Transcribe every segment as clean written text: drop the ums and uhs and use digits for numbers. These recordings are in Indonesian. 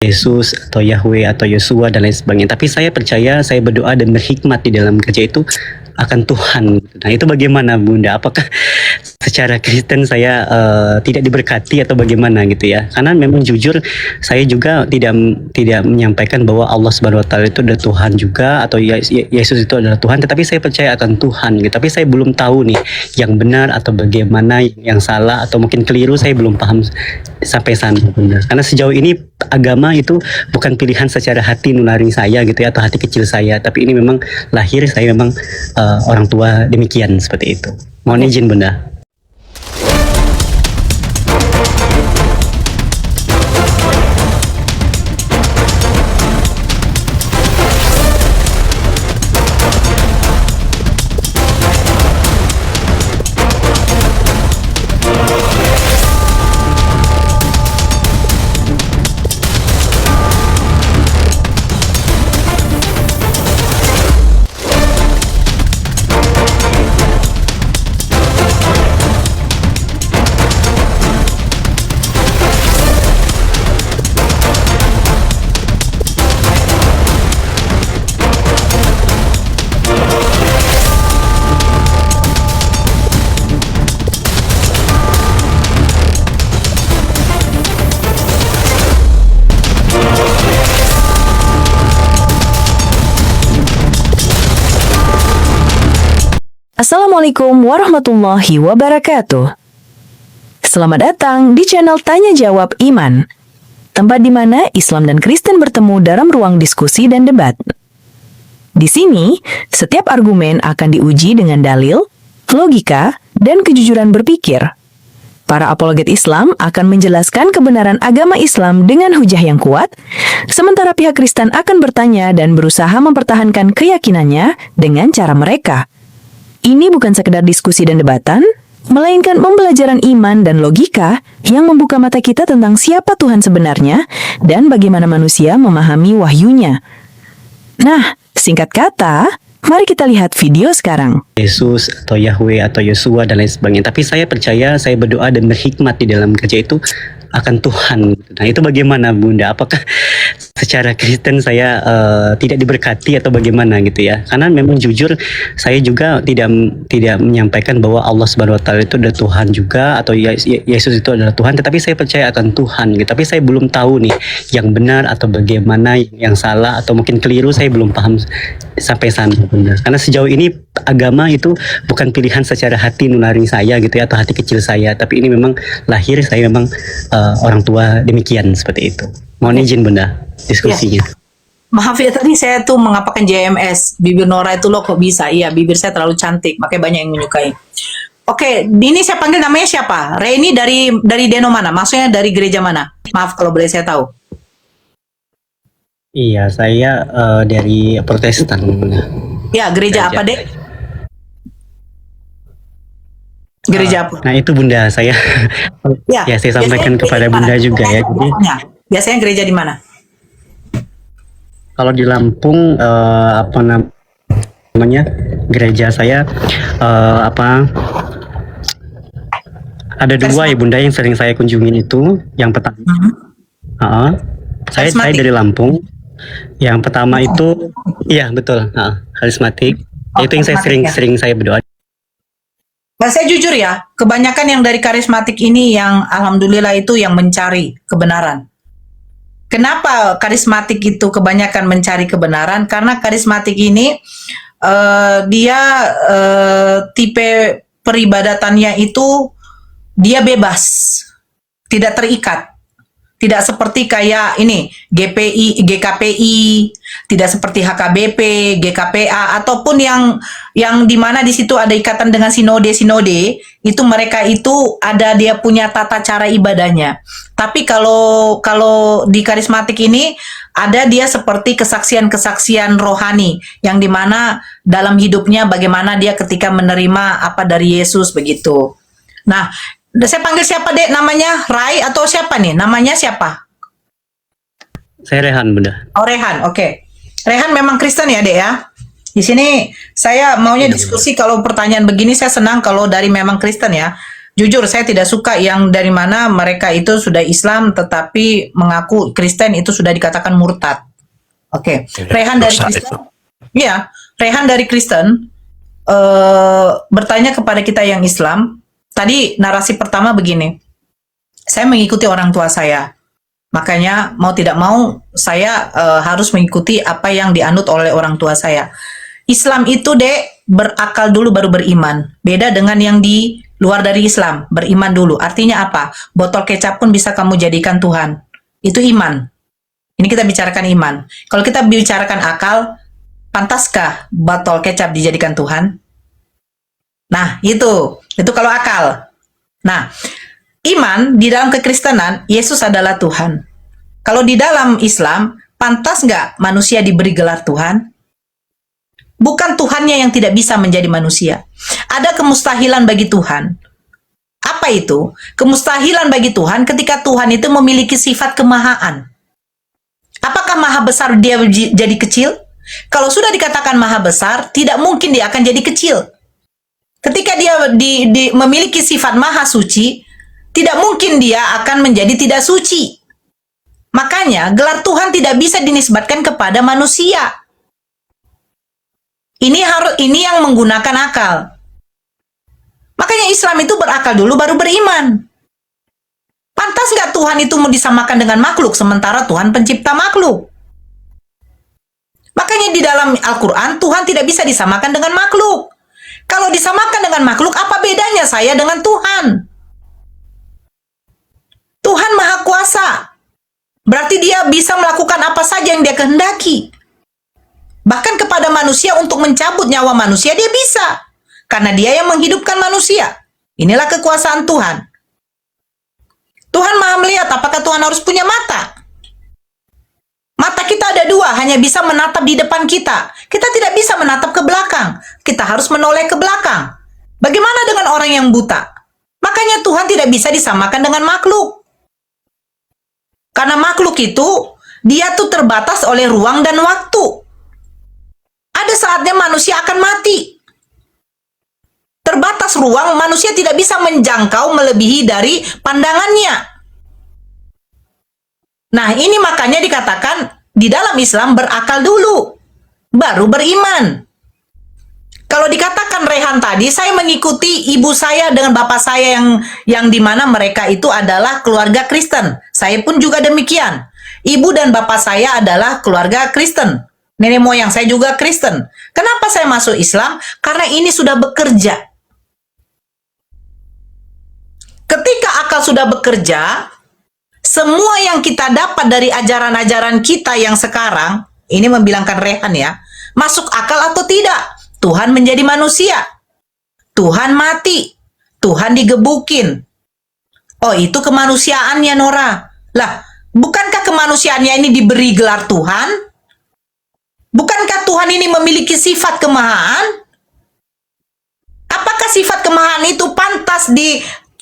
Yesus atau Yahweh atau Yosua dan lain sebagainya. Tapi saya percaya, saya berdoa dan berhikmat di dalam kerja itu akan Tuhan. Nah, itu bagaimana Bunda? Apakah secara Kristen saya tidak diberkati atau bagaimana gitu ya? Karena memang jujur saya juga tidak menyampaikan bahwa Allah Subhanahu wa taala itu adalah Tuhan juga atau Yesus itu adalah Tuhan, tetapi saya percaya akan Tuhan gitu. Tapi saya belum tahu nih yang benar atau bagaimana, yang salah atau mungkin keliru, saya belum paham sampai sana Bunda. Karena sejauh ini agama itu bukan pilihan secara hati nurani saya gitu ya, atau hati kecil saya, tapi ini memang lahir saya memang orang tua demikian seperti itu. Mohon izin Bunda. Assalamualaikum warahmatullahi wabarakatuh. Selamat datang di channel Tanya Jawab Iman, tempat di mana Islam dan Kristen bertemu dalam ruang diskusi dan debat. Di sini, setiap argumen akan diuji dengan dalil, logika, dan kejujuran berpikir. Para apologet Islam akan menjelaskan kebenaran agama Islam dengan hujah yang kuat, sementara pihak Kristen akan bertanya dan berusaha mempertahankan keyakinannya dengan cara mereka. Ini bukan sekedar diskusi dan debatan, melainkan pembelajaran iman dan logika yang membuka mata kita tentang siapa Tuhan sebenarnya dan bagaimana manusia memahami wahyunya. Nah, singkat kata, mari kita lihat video sekarang. Yesus atau Yahweh atau Yosua dan lain sebagainya. Tapi saya percaya, saya berdoa dan berhikmat di dalam kerja itu akan Tuhan. Nah, itu bagaimana Bunda? Apakah secara Kristen saya tidak diberkati atau bagaimana gitu ya? Karena memang jujur saya juga tidak menyampaikan bahwa Allah Subhanahu wa taala itu adalah Tuhan juga atau Yesus itu adalah Tuhan, tetapi saya percaya akan Tuhan gitu. Tapi saya belum tahu nih yang benar atau bagaimana, yang salah atau mungkin keliru, saya belum paham sampai sana Bunda. Karena sejauh ini agama itu bukan pilihan secara hati nurani saya gitu ya, atau hati kecil saya, tapi ini memang lahir saya memang orang tua demikian seperti itu. Mohon izin Bunda diskusinya. Ya. Maaf ya, tadi saya tuh mengapakan JMS. Bibir Nora itu loh kok bisa? Iya, bibir saya terlalu cantik, makanya banyak yang menyukai. Oke, ini saya panggil namanya siapa? Reni dari Deno mana? Maksudnya dari gereja mana? Maaf kalau boleh saya tahu. Iya, saya dari Protestan. Ya, gereja apa, Dek? Gereja apa? Nah itu Bunda, saya Ya, ya saya sampaikan biasanya kepada gereja Bunda mana? juga ya. Jadi Biasanya gereja di mana? kalau di Lampung apa namanya gereja saya ada dua ya Bunda yang sering saya kunjungin itu. Yang pertama, saya dari Lampung. Yang pertama itu, iya betul, karismatik. Itu yang saya sering saya berdoa. Nah, saya jujur ya, kebanyakan yang dari karismatik ini yang alhamdulillah itu yang mencari kebenaran. Kenapa karismatik itu kebanyakan mencari kebenaran? Karena karismatik ini dia tipe peribadatannya itu dia bebas, tidak terikat. Tidak seperti kayak ini GPI, GKPI, tidak seperti HKBP, GKPA ataupun yang di mana di situ ada ikatan dengan sinode, itu mereka itu ada dia punya tata cara ibadahnya. Tapi kalau di karismatik ini ada dia seperti kesaksian-kesaksian rohani yang di mana dalam hidupnya bagaimana dia ketika menerima apa dari Yesus begitu. Nah, saya panggil siapa Dek namanya? Rai atau siapa nih? Namanya siapa? Saya Rehan Bunda. Oh Rehan, oke. Rehan memang Kristen ya Dek ya? Di sini saya maunya diskusi kalau pertanyaan begini saya senang kalau dari memang Kristen ya. Jujur, saya tidak suka yang dari mana mereka itu sudah Islam tetapi mengaku Kristen itu sudah dikatakan murtad. Oke, Rehan dari Dosa Kristen. itu. Iya, Rehan dari Kristen bertanya kepada kita yang Islam. Tadi narasi pertama begini, saya mengikuti orang tua saya, makanya mau tidak mau saya harus mengikuti apa yang dianut oleh orang tua saya. Islam itu dek berakal dulu baru beriman. Beda dengan yang di luar dari Islam, beriman dulu. Artinya apa? Botol kecap pun bisa kamu jadikan Tuhan. Itu iman. Ini kita bicarakan iman. Kalau kita bicarakan akal, pantaskah botol kecap dijadikan Tuhan? Nah, itu kalau akal. Nah, iman di dalam kekristenan, Yesus adalah Tuhan. Kalau di dalam Islam, pantas nggak manusia diberi gelar Tuhan? Bukan Tuhannya yang tidak bisa menjadi manusia. Ada kemustahilan bagi Tuhan. Apa itu? Kemustahilan bagi Tuhan ketika Tuhan itu memiliki sifat kemahaan. Apakah maha besar dia jadi kecil? Kalau sudah dikatakan maha besar, tidak mungkin dia akan jadi kecil. Ketika dia memiliki sifat maha suci, tidak mungkin dia akan menjadi tidak suci. Makanya gelar Tuhan tidak bisa dinisbatkan kepada manusia. Ini yang menggunakan akal. Makanya Islam itu berakal dulu baru beriman. Pantas nggak Tuhan itu mau disamakan dengan makhluk sementara Tuhan pencipta makhluk? Makanya di dalam Al-Quran Tuhan tidak bisa disamakan dengan makhluk. Kalau disamakan dengan makhluk, apa bedanya saya dengan Tuhan? Tuhan Maha Kuasa. Berarti dia bisa melakukan apa saja yang dia kehendaki. Bahkan kepada manusia untuk mencabut nyawa manusia dia bisa. Karena dia yang menghidupkan manusia. Inilah kekuasaan Tuhan. Tuhan Maha melihat, apakah Tuhan harus punya mata? Mata kita ada dua, hanya bisa menatap di depan kita. Kita tidak bisa menatap ke belakang. Kita harus menoleh ke belakang. Bagaimana dengan orang yang buta? Makanya Tuhan tidak bisa disamakan dengan makhluk. Karena makhluk itu, dia tuh terbatas oleh ruang dan waktu. Ada saatnya manusia akan mati. Terbatas ruang, manusia tidak bisa menjangkau melebihi dari pandangannya. Nah, ini makanya dikatakan di dalam Islam berakal dulu, baru beriman. Kalau dikatakan Rehan tadi, saya mengikuti ibu saya dengan bapak saya yang dimana mereka itu adalah keluarga Kristen. Saya pun juga demikian. Ibu dan bapak saya adalah keluarga Kristen. Nenek moyang saya juga Kristen. Kenapa saya masuk Islam? Karena ini sudah bekerja. Ketika akal sudah bekerja, semua yang kita dapat dari ajaran-ajaran kita yang sekarang, ini membilangkan Rehan ya, masuk akal atau tidak? Tuhan menjadi manusia. Tuhan mati. Tuhan digebukin. Oh, itu kemanusiaannya, Nora. Lah, bukankah kemanusiaannya ini diberi gelar Tuhan? Bukankah Tuhan ini memiliki sifat kemahaan? Apakah sifat kemahaan itu pantas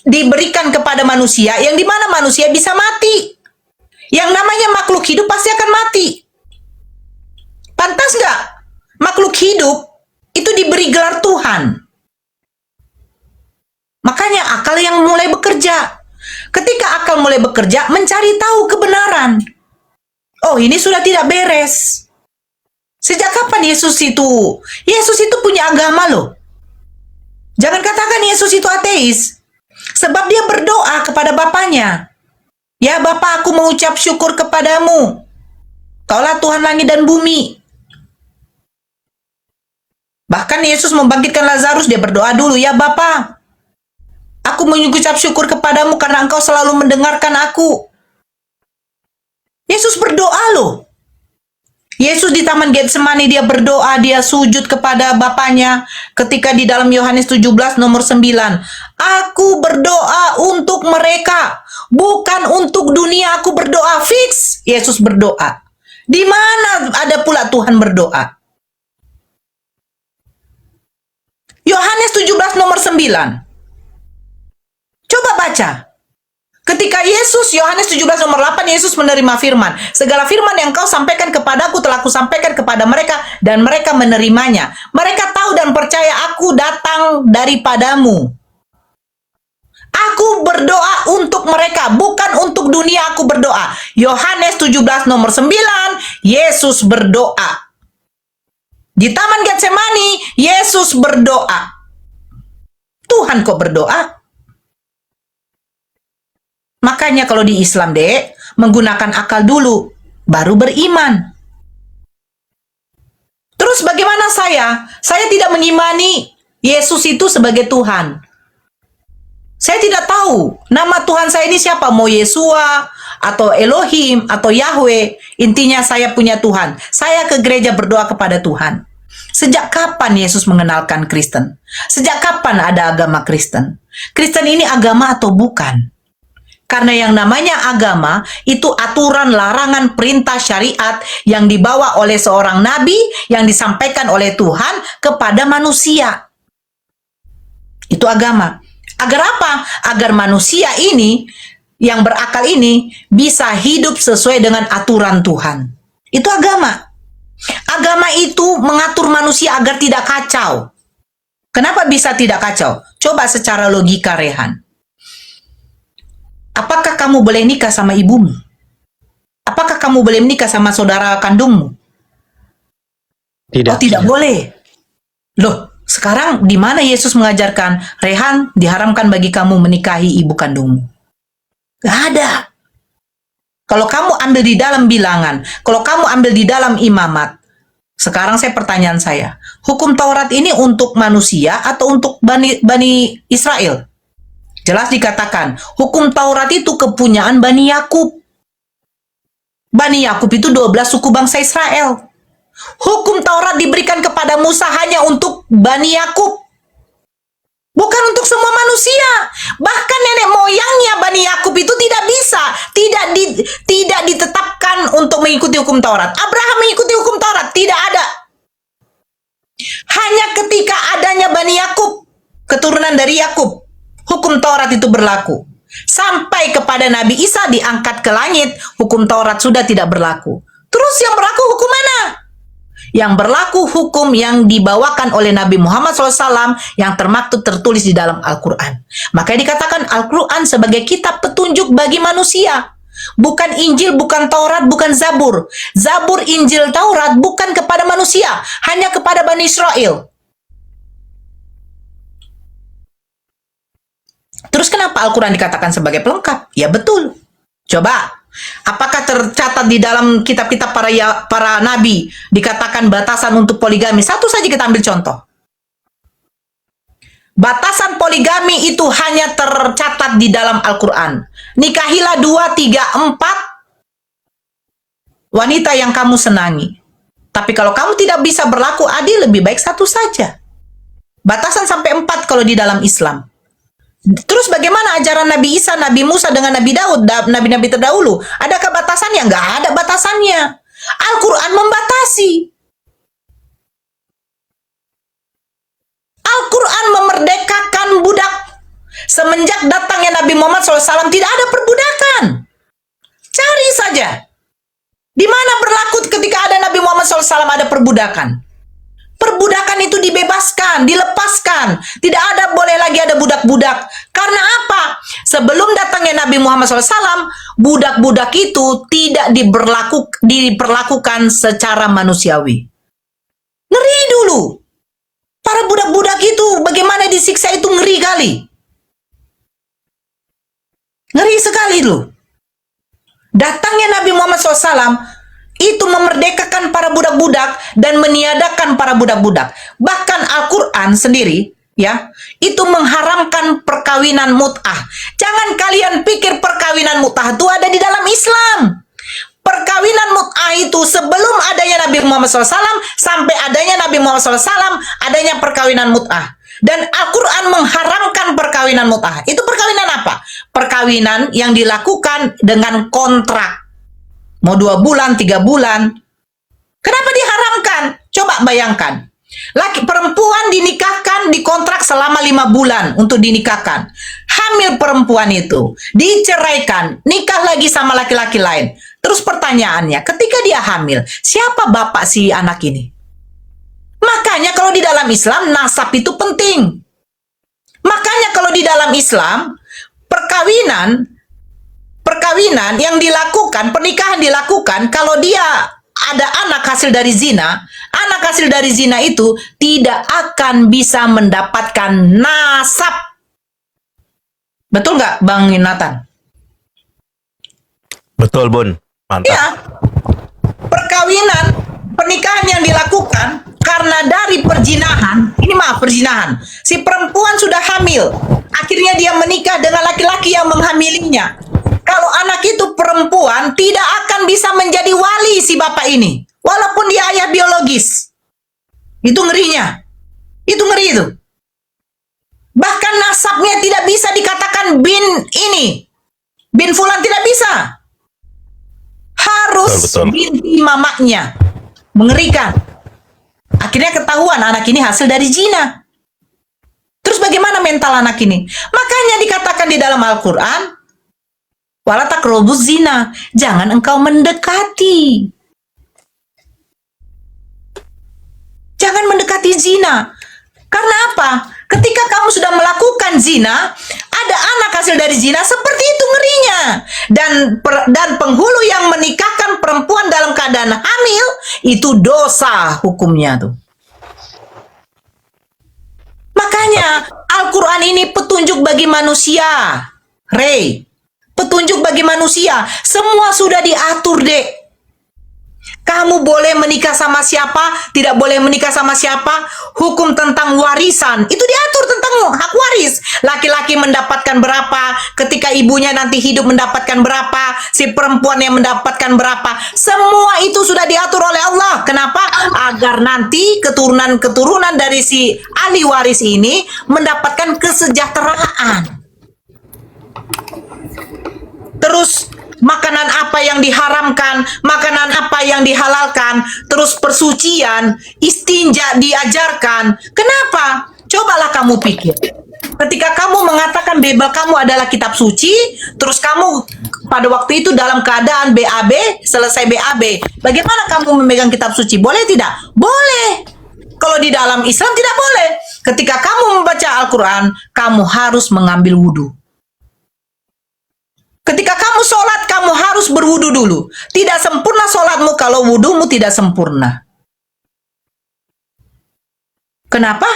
diberikan kepada manusia yang dimana manusia bisa mati? Yang namanya makhluk hidup pasti akan mati. Pantas nggak makhluk hidup itu diberi gelar Tuhan? Makanya akal yang mulai bekerja. Ketika akal mulai bekerja, mencari tahu kebenaran. Oh, ini sudah tidak beres. Sejak kapan Yesus itu punya agama loh. Jangan katakan Yesus itu ateis. Sebab dia berdoa kepada Bapaknya. Ya Bapa, aku mengucap syukur kepadamu. Kaulah Tuhan langit dan bumi. Bahkan Yesus membangkitkan Lazarus, dia berdoa dulu. Ya Bapa, aku mengucap syukur kepadamu karena engkau selalu mendengarkan aku. Yesus berdoa loh. Yesus di Taman Getsemani dia berdoa, dia sujud kepada Bapaknya ketika di dalam Yohanes 17 nomor 9. Aku berdoa untuk mereka, bukan untuk dunia aku berdoa. Fix, Yesus berdoa. Di mana ada pula Tuhan berdoa? Yohanes 17 nomor 9. Coba baca. Ketika Yohanes 17 nomor 8, Yesus menerima firman. Segala firman yang kau sampaikan kepadaku telah kusampaikan kepada mereka dan mereka menerimanya. Mereka tahu dan percaya aku datang daripadamu. Aku berdoa untuk mereka, bukan untuk dunia aku berdoa. Yohanes 17 nomor 9, Yesus berdoa. Di Taman Getsemani, Yesus berdoa. Tuhan kok berdoa? Makanya kalau di Islam, Dek, menggunakan akal dulu, baru beriman. Terus bagaimana saya? Saya tidak mengimani Yesus itu sebagai Tuhan. Saya tidak tahu nama Tuhan saya ini siapa, mau Yesua, atau Elohim, atau Yahweh. Intinya saya punya Tuhan. Saya ke gereja berdoa kepada Tuhan. Sejak kapan Yesus mengenalkan Kristen? Sejak kapan ada agama Kristen? Kristen ini agama atau bukan? Karena yang namanya agama itu aturan, larangan, perintah, syariat yang dibawa oleh seorang nabi yang disampaikan oleh Tuhan kepada manusia. Itu agama. Agar apa? Agar manusia ini yang berakal ini bisa hidup sesuai dengan aturan Tuhan. Itu agama. Agama itu mengatur manusia agar tidak kacau. Kenapa bisa tidak kacau? Coba secara logika, Rehan. Apakah kamu boleh nikah sama ibumu? Apakah kamu boleh menikah sama saudara kandungmu? Tidak. Oh, tidak boleh. Loh, sekarang di mana Yesus mengajarkan, Rehan, diharamkan bagi kamu menikahi ibu kandungmu? Gak ada. Kalau kamu ambil di dalam bilangan, kalau kamu ambil di dalam imamat, sekarang pertanyaan saya, hukum Taurat ini untuk manusia atau untuk Bani Israel? Jelas dikatakan, hukum Taurat itu kepunyaan Bani Yakub. Bani Yakub itu 12 suku bangsa Israel. Hukum Taurat diberikan kepada Musa hanya untuk Bani Yakub. Bukan untuk semua manusia. Bahkan nenek moyangnya Bani Yakub itu tidak bisa. Tidak ditetapkan untuk mengikuti hukum Taurat. Abraham mengikuti hukum Taurat. Tidak ada. Hanya ketika adanya Bani Yakub, keturunan dari Yakub, hukum Taurat itu berlaku. Sampai kepada Nabi Isa diangkat ke langit, hukum Taurat sudah tidak berlaku. Terus yang berlaku hukum mana? Yang berlaku hukum yang dibawakan oleh Nabi Muhammad SAW yang termaktub tertulis di dalam Al-Quran. Makanya dikatakan Al-Quran sebagai kitab petunjuk bagi manusia. Bukan Injil, bukan Taurat, bukan Zabur. Zabur, Injil, Taurat bukan kepada manusia, hanya kepada Bani Israel. Terus kenapa Al-Quran dikatakan sebagai pelengkap? Ya betul. Coba, apakah tercatat di dalam kitab-kitab para nabi dikatakan batasan untuk poligami? Satu saja kita ambil contoh. Batasan poligami itu hanya tercatat di dalam Al-Quran. Nikahilah 2, 3, 4 wanita yang kamu senangi. Tapi kalau kamu tidak bisa berlaku adil, lebih baik satu saja. Batasan sampai 4 kalau di dalam Islam. Terus bagaimana ajaran Nabi Isa, Nabi Musa dengan Nabi Daud, nabi-nabi terdahulu? Adakah batasannya? Nggak ada batasannya. Al-Quran membatasi. Al-Quran memerdekakan budak. Semenjak datangnya Nabi Muhammad SAW tidak ada perbudakan. Cari saja. Di mana berlaku ketika ada Nabi Muhammad SAW ada perbudakan? Perbudakan itu dibebaskan, dilepaskan. Tidak ada boleh lagi ada budak-budak. Karena apa? Sebelum datangnya Nabi Muhammad SAW, budak-budak itu tidak diperlakukan secara manusiawi. Ngeri dulu. Para budak-budak itu bagaimana disiksa itu ngeri kali. Ngeri sekali loh. Datangnya Nabi Muhammad SAW itu memerdekakan para budak-budak dan meniadakan para budak-budak. Bahkan Al-Quran sendiri, ya, itu mengharamkan perkawinan mut'ah. Jangan kalian pikir perkawinan mut'ah itu ada di dalam Islam. Perkawinan mut'ah itu sebelum adanya Nabi Muhammad SAW sampai adanya Nabi Muhammad SAW adanya perkawinan mut'ah. Dan Al-Quran mengharamkan perkawinan mut'ah. Itu perkawinan apa? Perkawinan yang dilakukan dengan kontrak. Mau 2 bulan, 3 bulan. Kenapa diharamkan? Coba bayangkan. Perempuan dinikahkan, dikontrak selama 5 bulan untuk dinikahkan. Hamil perempuan itu, diceraikan, nikah lagi sama laki-laki lain. Terus pertanyaannya, ketika dia hamil, siapa bapak si anak ini? Makanya kalau di dalam Islam, nasab itu penting. Makanya kalau di dalam Islam, perkawinan yang dilakukan, pernikahan dilakukan kalau dia ada anak hasil dari zina, anak hasil dari zina itu tidak akan bisa mendapatkan nasab. Betul nggak, Bang Nathan? Betul, Bun. Mantap. Ya, perkawinan, pernikahan yang dilakukan karena dari perzinahan. Si perempuan sudah hamil, akhirnya dia menikah dengan laki-laki yang menghamilinya. Kalau anak itu perempuan, tidak akan bisa menjadi wali si bapak ini, walaupun dia ayah biologis. Itu ngerinya. Itu ngeri itu. Bahkan nasabnya tidak bisa dikatakan bin ini. Bin fulan tidak bisa. Harus Betul. binti mamanya. Mengerikan. Akhirnya ketahuan anak ini hasil dari zina. Terus bagaimana mental anak ini? Makanya dikatakan di dalam Al-Quran, wala taqrabuz zina, jangan engkau mendekati. Jangan mendekati zina. Karena apa? Ketika kamu sudah melakukan zina, ada anak hasil dari zina, seperti itu ngerinya. Dan penghulu yang menikahkan perempuan dalam keadaan hamil, itu dosa hukumnya tuh. Makanya Al-Quran ini petunjuk bagi manusia. Ray, petunjuk bagi manusia. Semua sudah diatur, Dek. Kamu boleh menikah sama siapa, tidak boleh menikah sama siapa. Hukum tentang warisan, itu diatur tentang hak waris. Laki-laki mendapatkan berapa, ketika ibunya nanti hidup mendapatkan berapa, si perempuan yang mendapatkan berapa. Semua itu sudah diatur oleh Allah. Kenapa? Agar nanti keturunan-keturunan dari si ahli waris ini mendapatkan kesejahteraan. Terus makanan apa yang diharamkan, makanan apa yang dihalalkan, terus persucian, istinja diajarkan. Kenapa? Cobalah kamu pikir. Ketika kamu mengatakan Bible kamu adalah kitab suci, terus kamu pada waktu itu dalam keadaan BAB, selesai BAB, bagaimana kamu memegang kitab suci? Boleh tidak? Boleh. Kalau di dalam Islam tidak boleh. Ketika kamu membaca Al-Quran, kamu harus mengambil wudhu. Ketika kamu sholat, kamu harus berwudu dulu. Tidak sempurna sholatmu kalau wudumu tidak sempurna. Kenapa?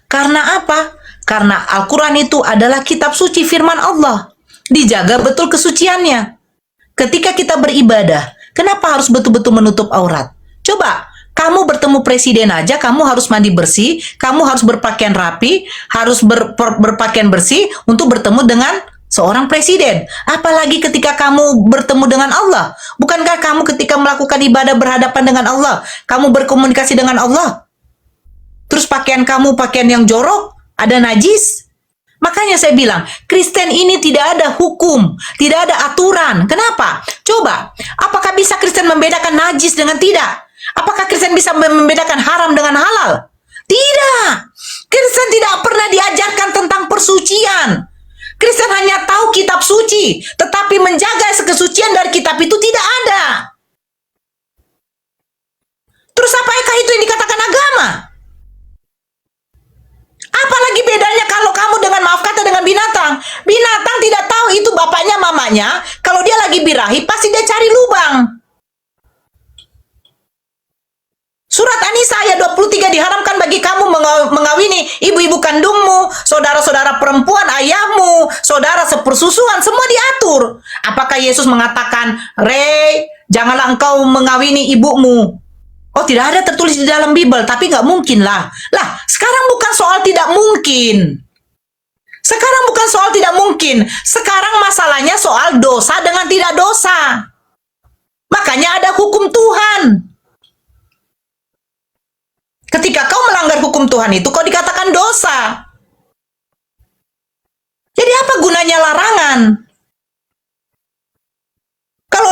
Karena apa? Karena Al-Quran itu adalah kitab suci firman Allah. Dijaga betul kesuciannya. Ketika kita beribadah, kenapa harus betul-betul menutup aurat? Coba, kamu bertemu presiden aja, kamu harus mandi bersih, kamu harus berpakaian rapi, harus berpakaian bersih untuk bertemu dengan seorang presiden. Apalagi ketika kamu bertemu dengan Allah. Bukankah kamu ketika melakukan ibadah berhadapan dengan Allah, kamu berkomunikasi dengan Allah? Terus pakaian kamu pakaian yang jorok, ada najis. Makanya saya bilang, Kristen ini tidak ada hukum, tidak ada aturan. Kenapa? Coba, apakah bisa Kristen membedakan najis dengan tidak? Apakah Kristen bisa membedakan haram dengan halal? Tidak. Kristen tidak pernah diajarkan tentang persucian. Kristen hanya tahu kitab suci, tetapi menjaga kesucian dari kitab itu tidak ada. Terus apakah itu yang dikatakan agama? Apalagi bedanya kalau kamu dengan, maaf kata, dengan binatang. Binatang tidak tahu itu bapaknya mamanya. Kalau dia lagi birahi, pasti dia cari lubang. Surat An-Nisa ayat 23, diharamkan bagi kamu mengawini ibu-ibu kandungmu, saudara-saudara perempuan ayahmu, saudara sepersusuan, semua diatur. Apakah Yesus mengatakan, Rey, janganlah engkau mengawini ibumu? Oh, tidak ada tertulis di dalam Bible, tapi nggak mungkin lah. Lah, sekarang bukan soal tidak mungkin. Sekarang bukan soal tidak mungkin. Sekarang masalahnya soal dosa dengan tidak dosa. Makanya ada hukum Tuhan. Ketika kau melanggar hukum Tuhan itu, kau dikatakan dosa. Jadi apa gunanya larangan? Kalau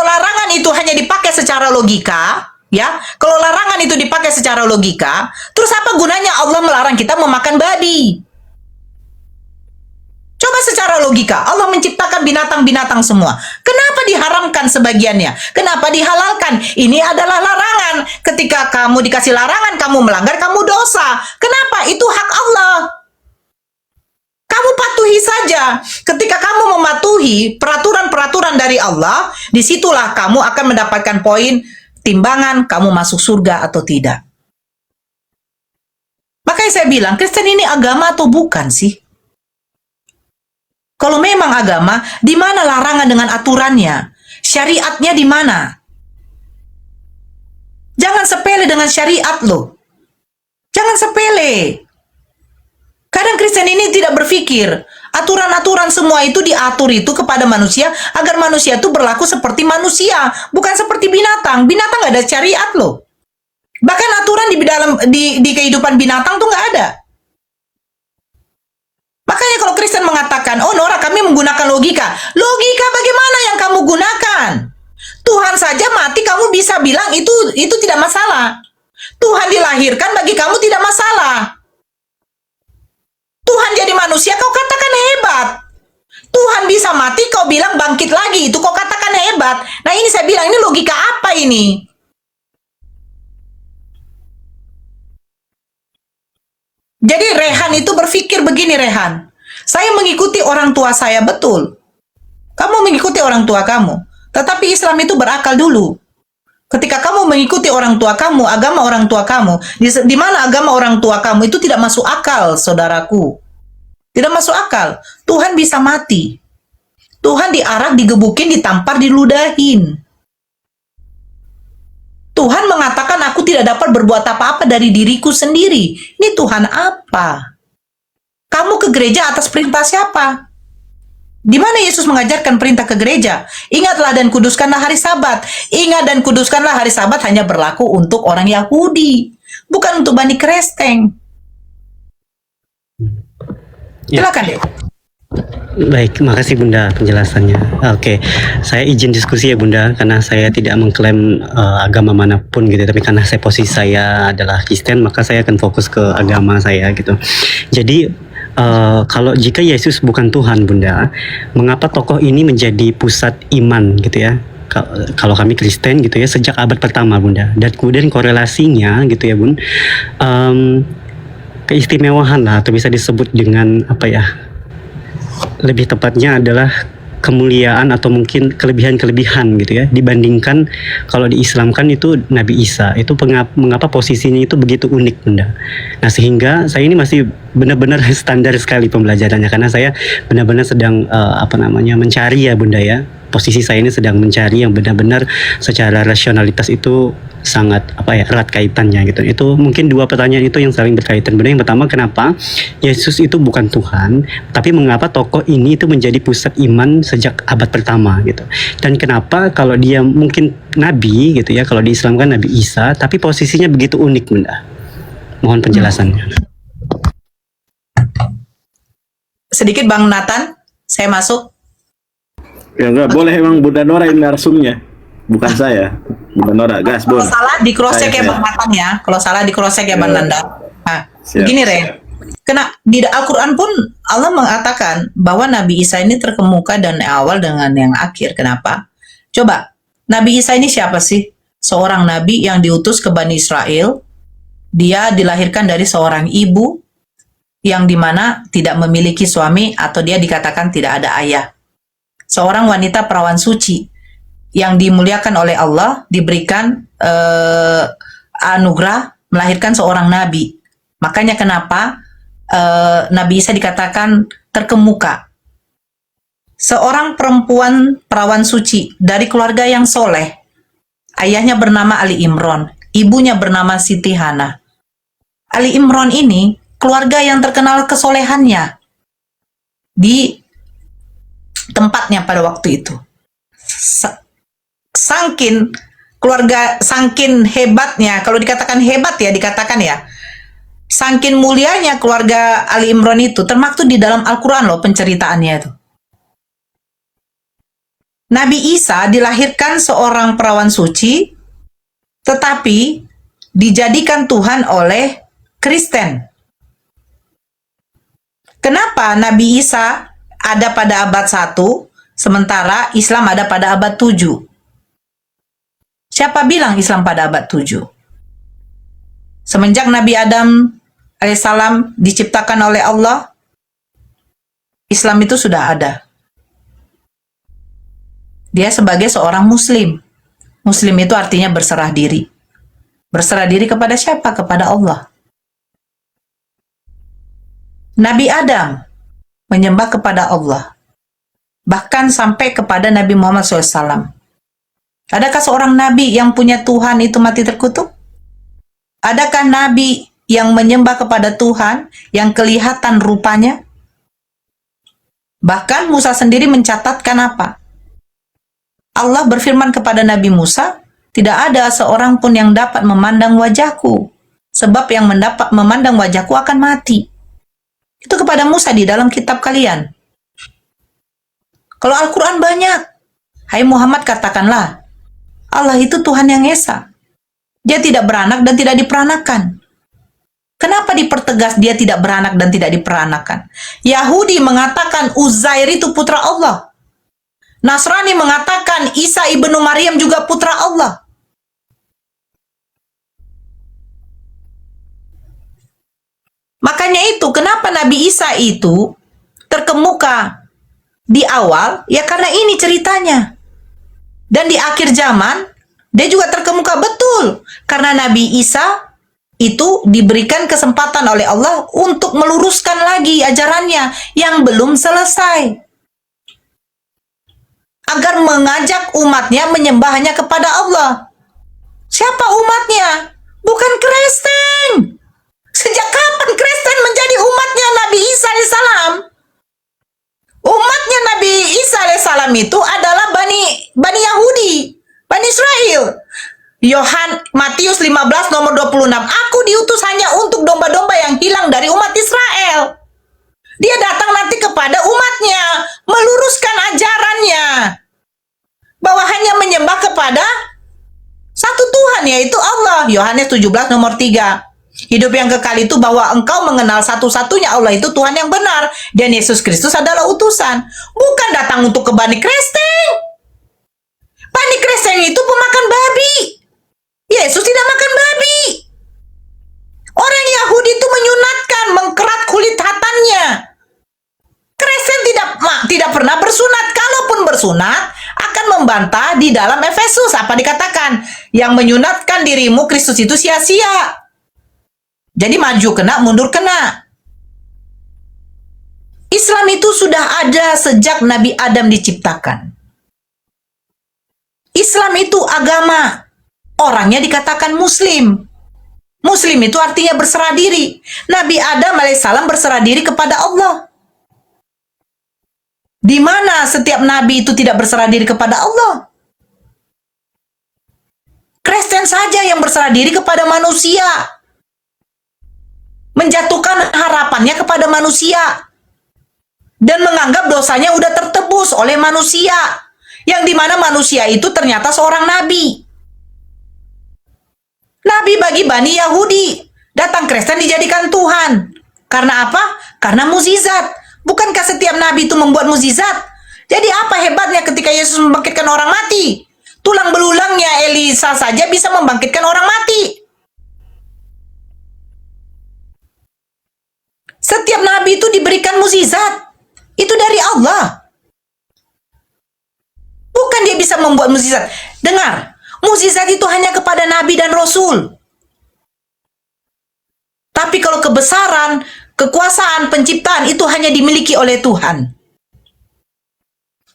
larangan itu hanya dipakai secara logika, ya. Kalau larangan itu dipakai secara logika, terus apa gunanya Allah melarang kita memakan babi? Coba secara logika, Allah menciptakan binatang-binatang semua. Kenapa diharamkan sebagiannya? Kenapa dihalalkan? Ini adalah larangan. Ketika kamu dikasih larangan, kamu melanggar, kamu dosa. Kenapa? Itu hak Allah. Kamu patuhi saja. Ketika kamu mematuhi peraturan-peraturan dari Allah, disitulah kamu akan mendapatkan poin timbangan kamu masuk surga atau tidak. Makanya saya bilang, Kristen ini agama atau bukan sih? Kalau memang agama, di mana larangan dengan aturannya? Syariatnya di mana? Jangan sepele dengan syariat loh. Jangan sepele. Kadang Kristen ini tidak berpikir, aturan-aturan semua itu diatur itu kepada manusia, agar manusia itu berlaku seperti manusia, bukan seperti binatang. Binatang nggak ada syariat loh. Bahkan aturan di kehidupan binatang tuh nggak ada. Makanya kalau Kristen mengatakan, oh Nora kami menggunakan logika. Logika bagaimana yang kamu gunakan? Tuhan saja mati kamu bisa bilang itu tidak masalah. Tuhan dilahirkan bagi kamu tidak masalah. Tuhan jadi manusia kau katakan hebat. Tuhan bisa mati kau bilang bangkit lagi, itu kau katakan hebat. Nah ini saya bilang, ini logika apa ini? Jadi Rehan itu berpikir begini, Rehan. Saya mengikuti orang tua saya, betul. Kamu mengikuti orang tua kamu. Tetapi Islam itu berakal dulu. Ketika kamu mengikuti orang tua kamu, agama orang tua kamu, di mana agama orang tua kamu itu tidak masuk akal, saudaraku. Tidak masuk akal. Tuhan bisa mati. Tuhan diarak, digebukin, ditampar, diludahin. Tuhan mengatakan aku tidak dapat berbuat apa-apa dari diriku sendiri. Ini Tuhan apa? Kamu ke gereja atas perintah siapa? Di mana Yesus mengajarkan perintah ke gereja? Ingatlah dan kuduskanlah hari Sabat. Ingat dan kuduskanlah hari Sabat hanya berlaku untuk orang Yahudi, bukan untuk Bani Kristen. Silakan deh. Baik, makasih Bunda penjelasannya. Oke, saya izin diskusi ya Bunda, karena saya tidak mengklaim agama manapun gitu. Tapi karena posisi saya adalah Kristen, maka saya akan fokus ke agama saya gitu. Jadi kalau jika Yesus bukan Tuhan Bunda, mengapa tokoh ini menjadi pusat iman gitu ya? Kalau kami Kristen gitu ya, sejak abad pertama Bunda. Dan kemudian korelasinya gitu ya Bun, keistimewaan lah, atau bisa disebut dengan apa ya? Lebih tepatnya adalah kemuliaan atau mungkin kelebihan-kelebihan gitu ya, dibandingkan kalau diislamkan itu Nabi Isa. Itu mengapa posisinya itu begitu unik Bunda. Nah sehingga saya ini masih benar-benar standar sekali pembelajarannya, karena saya benar-benar sedang mencari ya Bunda ya. Posisi saya ini sedang mencari yang benar-benar secara rasionalitas itu sangat erat kaitannya gitu. Itu mungkin dua pertanyaan itu yang saling berkaitan. Bunda, yang pertama, kenapa Yesus itu bukan Tuhan, tapi mengapa tokoh ini itu menjadi pusat iman sejak abad pertama gitu. Dan kenapa kalau dia mungkin nabi gitu ya, kalau diislamkan Nabi Isa, tapi posisinya begitu unik Bunda. Mohon penjelasannya. Sedikit Bang Nathan, saya masuk. Ya enggak, boleh emang Bunda Nora ini narsumnya. Bukan saya. Bunda Nora, gas, Bun. Kalau salah di cross check ya Bang Nathan ya. Kalau salah di cross check ya Bang Nanda. Nah, begini Ren. Kena di Al-Qur'an pun Allah mengatakan bahwa Nabi Isa ini terkemuka dan awal dengan yang akhir. Kenapa? Coba, Nabi Isa ini siapa sih? Seorang nabi yang diutus ke Bani Israel. Dia dilahirkan dari seorang ibu yang dimana tidak memiliki suami atau dia dikatakan tidak ada ayah. Seorang wanita perawan suci yang dimuliakan oleh Allah, diberikan anugerah melahirkan seorang nabi. Makanya kenapa Nabi Isa dikatakan terkemuka. Seorang perempuan perawan suci dari keluarga yang soleh. Ayahnya bernama Ali Imron, ibunya bernama Siti Hana. Ali Imron ini keluarga yang terkenal kesolehannya di tempatnya pada waktu itu. Sangkin hebatnya, kalau dikatakan hebat ya, sangkin mulianya keluarga Ali Imron itu, termaktub di dalam Al-Quran loh penceritaannya itu. Nabi Isa dilahirkan seorang perawan suci, tetapi dijadikan Tuhan oleh Kristen. Kenapa Nabi Isa ada pada abad 1, sementara Islam ada pada abad 7? Siapa bilang Islam pada abad 7? Semenjak Nabi Adam alaihissalam diciptakan oleh Allah, Islam itu sudah ada. Dia sebagai seorang muslim. Muslim itu artinya berserah diri. Berserah diri kepada siapa? Kepada Allah. Nabi Adam menyembah kepada Allah. Bahkan sampai kepada Nabi Muhammad SAW. Adakah seorang nabi yang punya Tuhan itu mati terkutuk? Adakah nabi yang menyembah kepada Tuhan yang kelihatan rupanya? Bahkan Musa sendiri mencatatkan apa? Allah berfirman kepada Nabi Musa, tidak ada seorang pun yang dapat memandang wajahku, sebab yang memandang wajahku akan mati. Itu kepada Musa di dalam kitab kalian. Kalau Al-Quran banyak, hai Muhammad katakanlah, Allah itu Tuhan yang Esa. Dia tidak beranak dan tidak diperanakan. Kenapa dipertegas dia tidak beranak dan tidak diperanakan? Yahudi mengatakan Uzair itu putra Allah. Nasrani mengatakan Isa ibnu Maryam juga putra Allah. Makanya itu, kenapa Nabi Isa itu terkemuka di awal? Ya karena ini ceritanya. Dan di akhir zaman, dia juga terkemuka betul. Karena Nabi Isa itu diberikan kesempatan oleh Allah untuk meluruskan lagi ajarannya yang belum selesai. Agar mengajak umatnya menyembahnya kepada Allah. Siapa umatnya? Bukan Kristen. Sejak kapan Kristen menjadi umatnya Nabi Isa alaihissalam? Umatnya Nabi Isa alaihissalam itu adalah Bani Yahudi, Bani Israel. Matius 15 nomor 26. Aku diutus hanya untuk domba-domba yang hilang dari umat Israel. Dia datang nanti kepada umatnya, meluruskan ajarannya. Bahwa hanya menyembah kepada satu Tuhan, yaitu Allah. Yohanes 17 nomor 3. Hidup yang kekal itu bahwa engkau mengenal satu-satunya Allah itu Tuhan yang benar. Dan Yesus Kristus adalah utusan. Bukan datang untuk ke Bani Kristen. Bani Kristen itu pemakan babi. Yesus tidak makan babi. Orang Yahudi itu menyunatkan, mengkerat kulit hatannya. Kristen tidak pernah bersunat. Kalaupun bersunat, akan membantah di dalam Efesus. Apa dikatakan? Yang menyunatkan dirimu, Kristus itu sia-sia. Jadi maju kena, mundur kena. Islam itu sudah ada sejak Nabi Adam diciptakan. Islam itu agama. Orangnya dikatakan Muslim. Muslim itu artinya berserah diri. Nabi Adam alaihissalam berserah diri kepada Allah. Di mana setiap nabi itu tidak berserah diri kepada Allah? Kristen saja yang berserah diri kepada manusia. Menjatuhkan harapannya kepada manusia. Dan menganggap dosanya udah tertebus oleh manusia. Yang dimana manusia itu ternyata seorang nabi. Nabi bagi Bani Yahudi. Datang Kristen dijadikan Tuhan. Karena apa? Karena mukjizat. Bukankah setiap nabi itu membuat mukjizat? Jadi apa hebatnya ketika Yesus membangkitkan orang mati? Tulang belulangnya Elisa saja bisa membangkitkan orang mati. Setiap nabi itu diberikan mukjizat. Itu dari Allah. Bukan dia bisa membuat mukjizat. Dengar, mukjizat itu hanya kepada nabi dan rasul. Tapi kalau kebesaran, kekuasaan, penciptaan itu hanya dimiliki oleh Tuhan.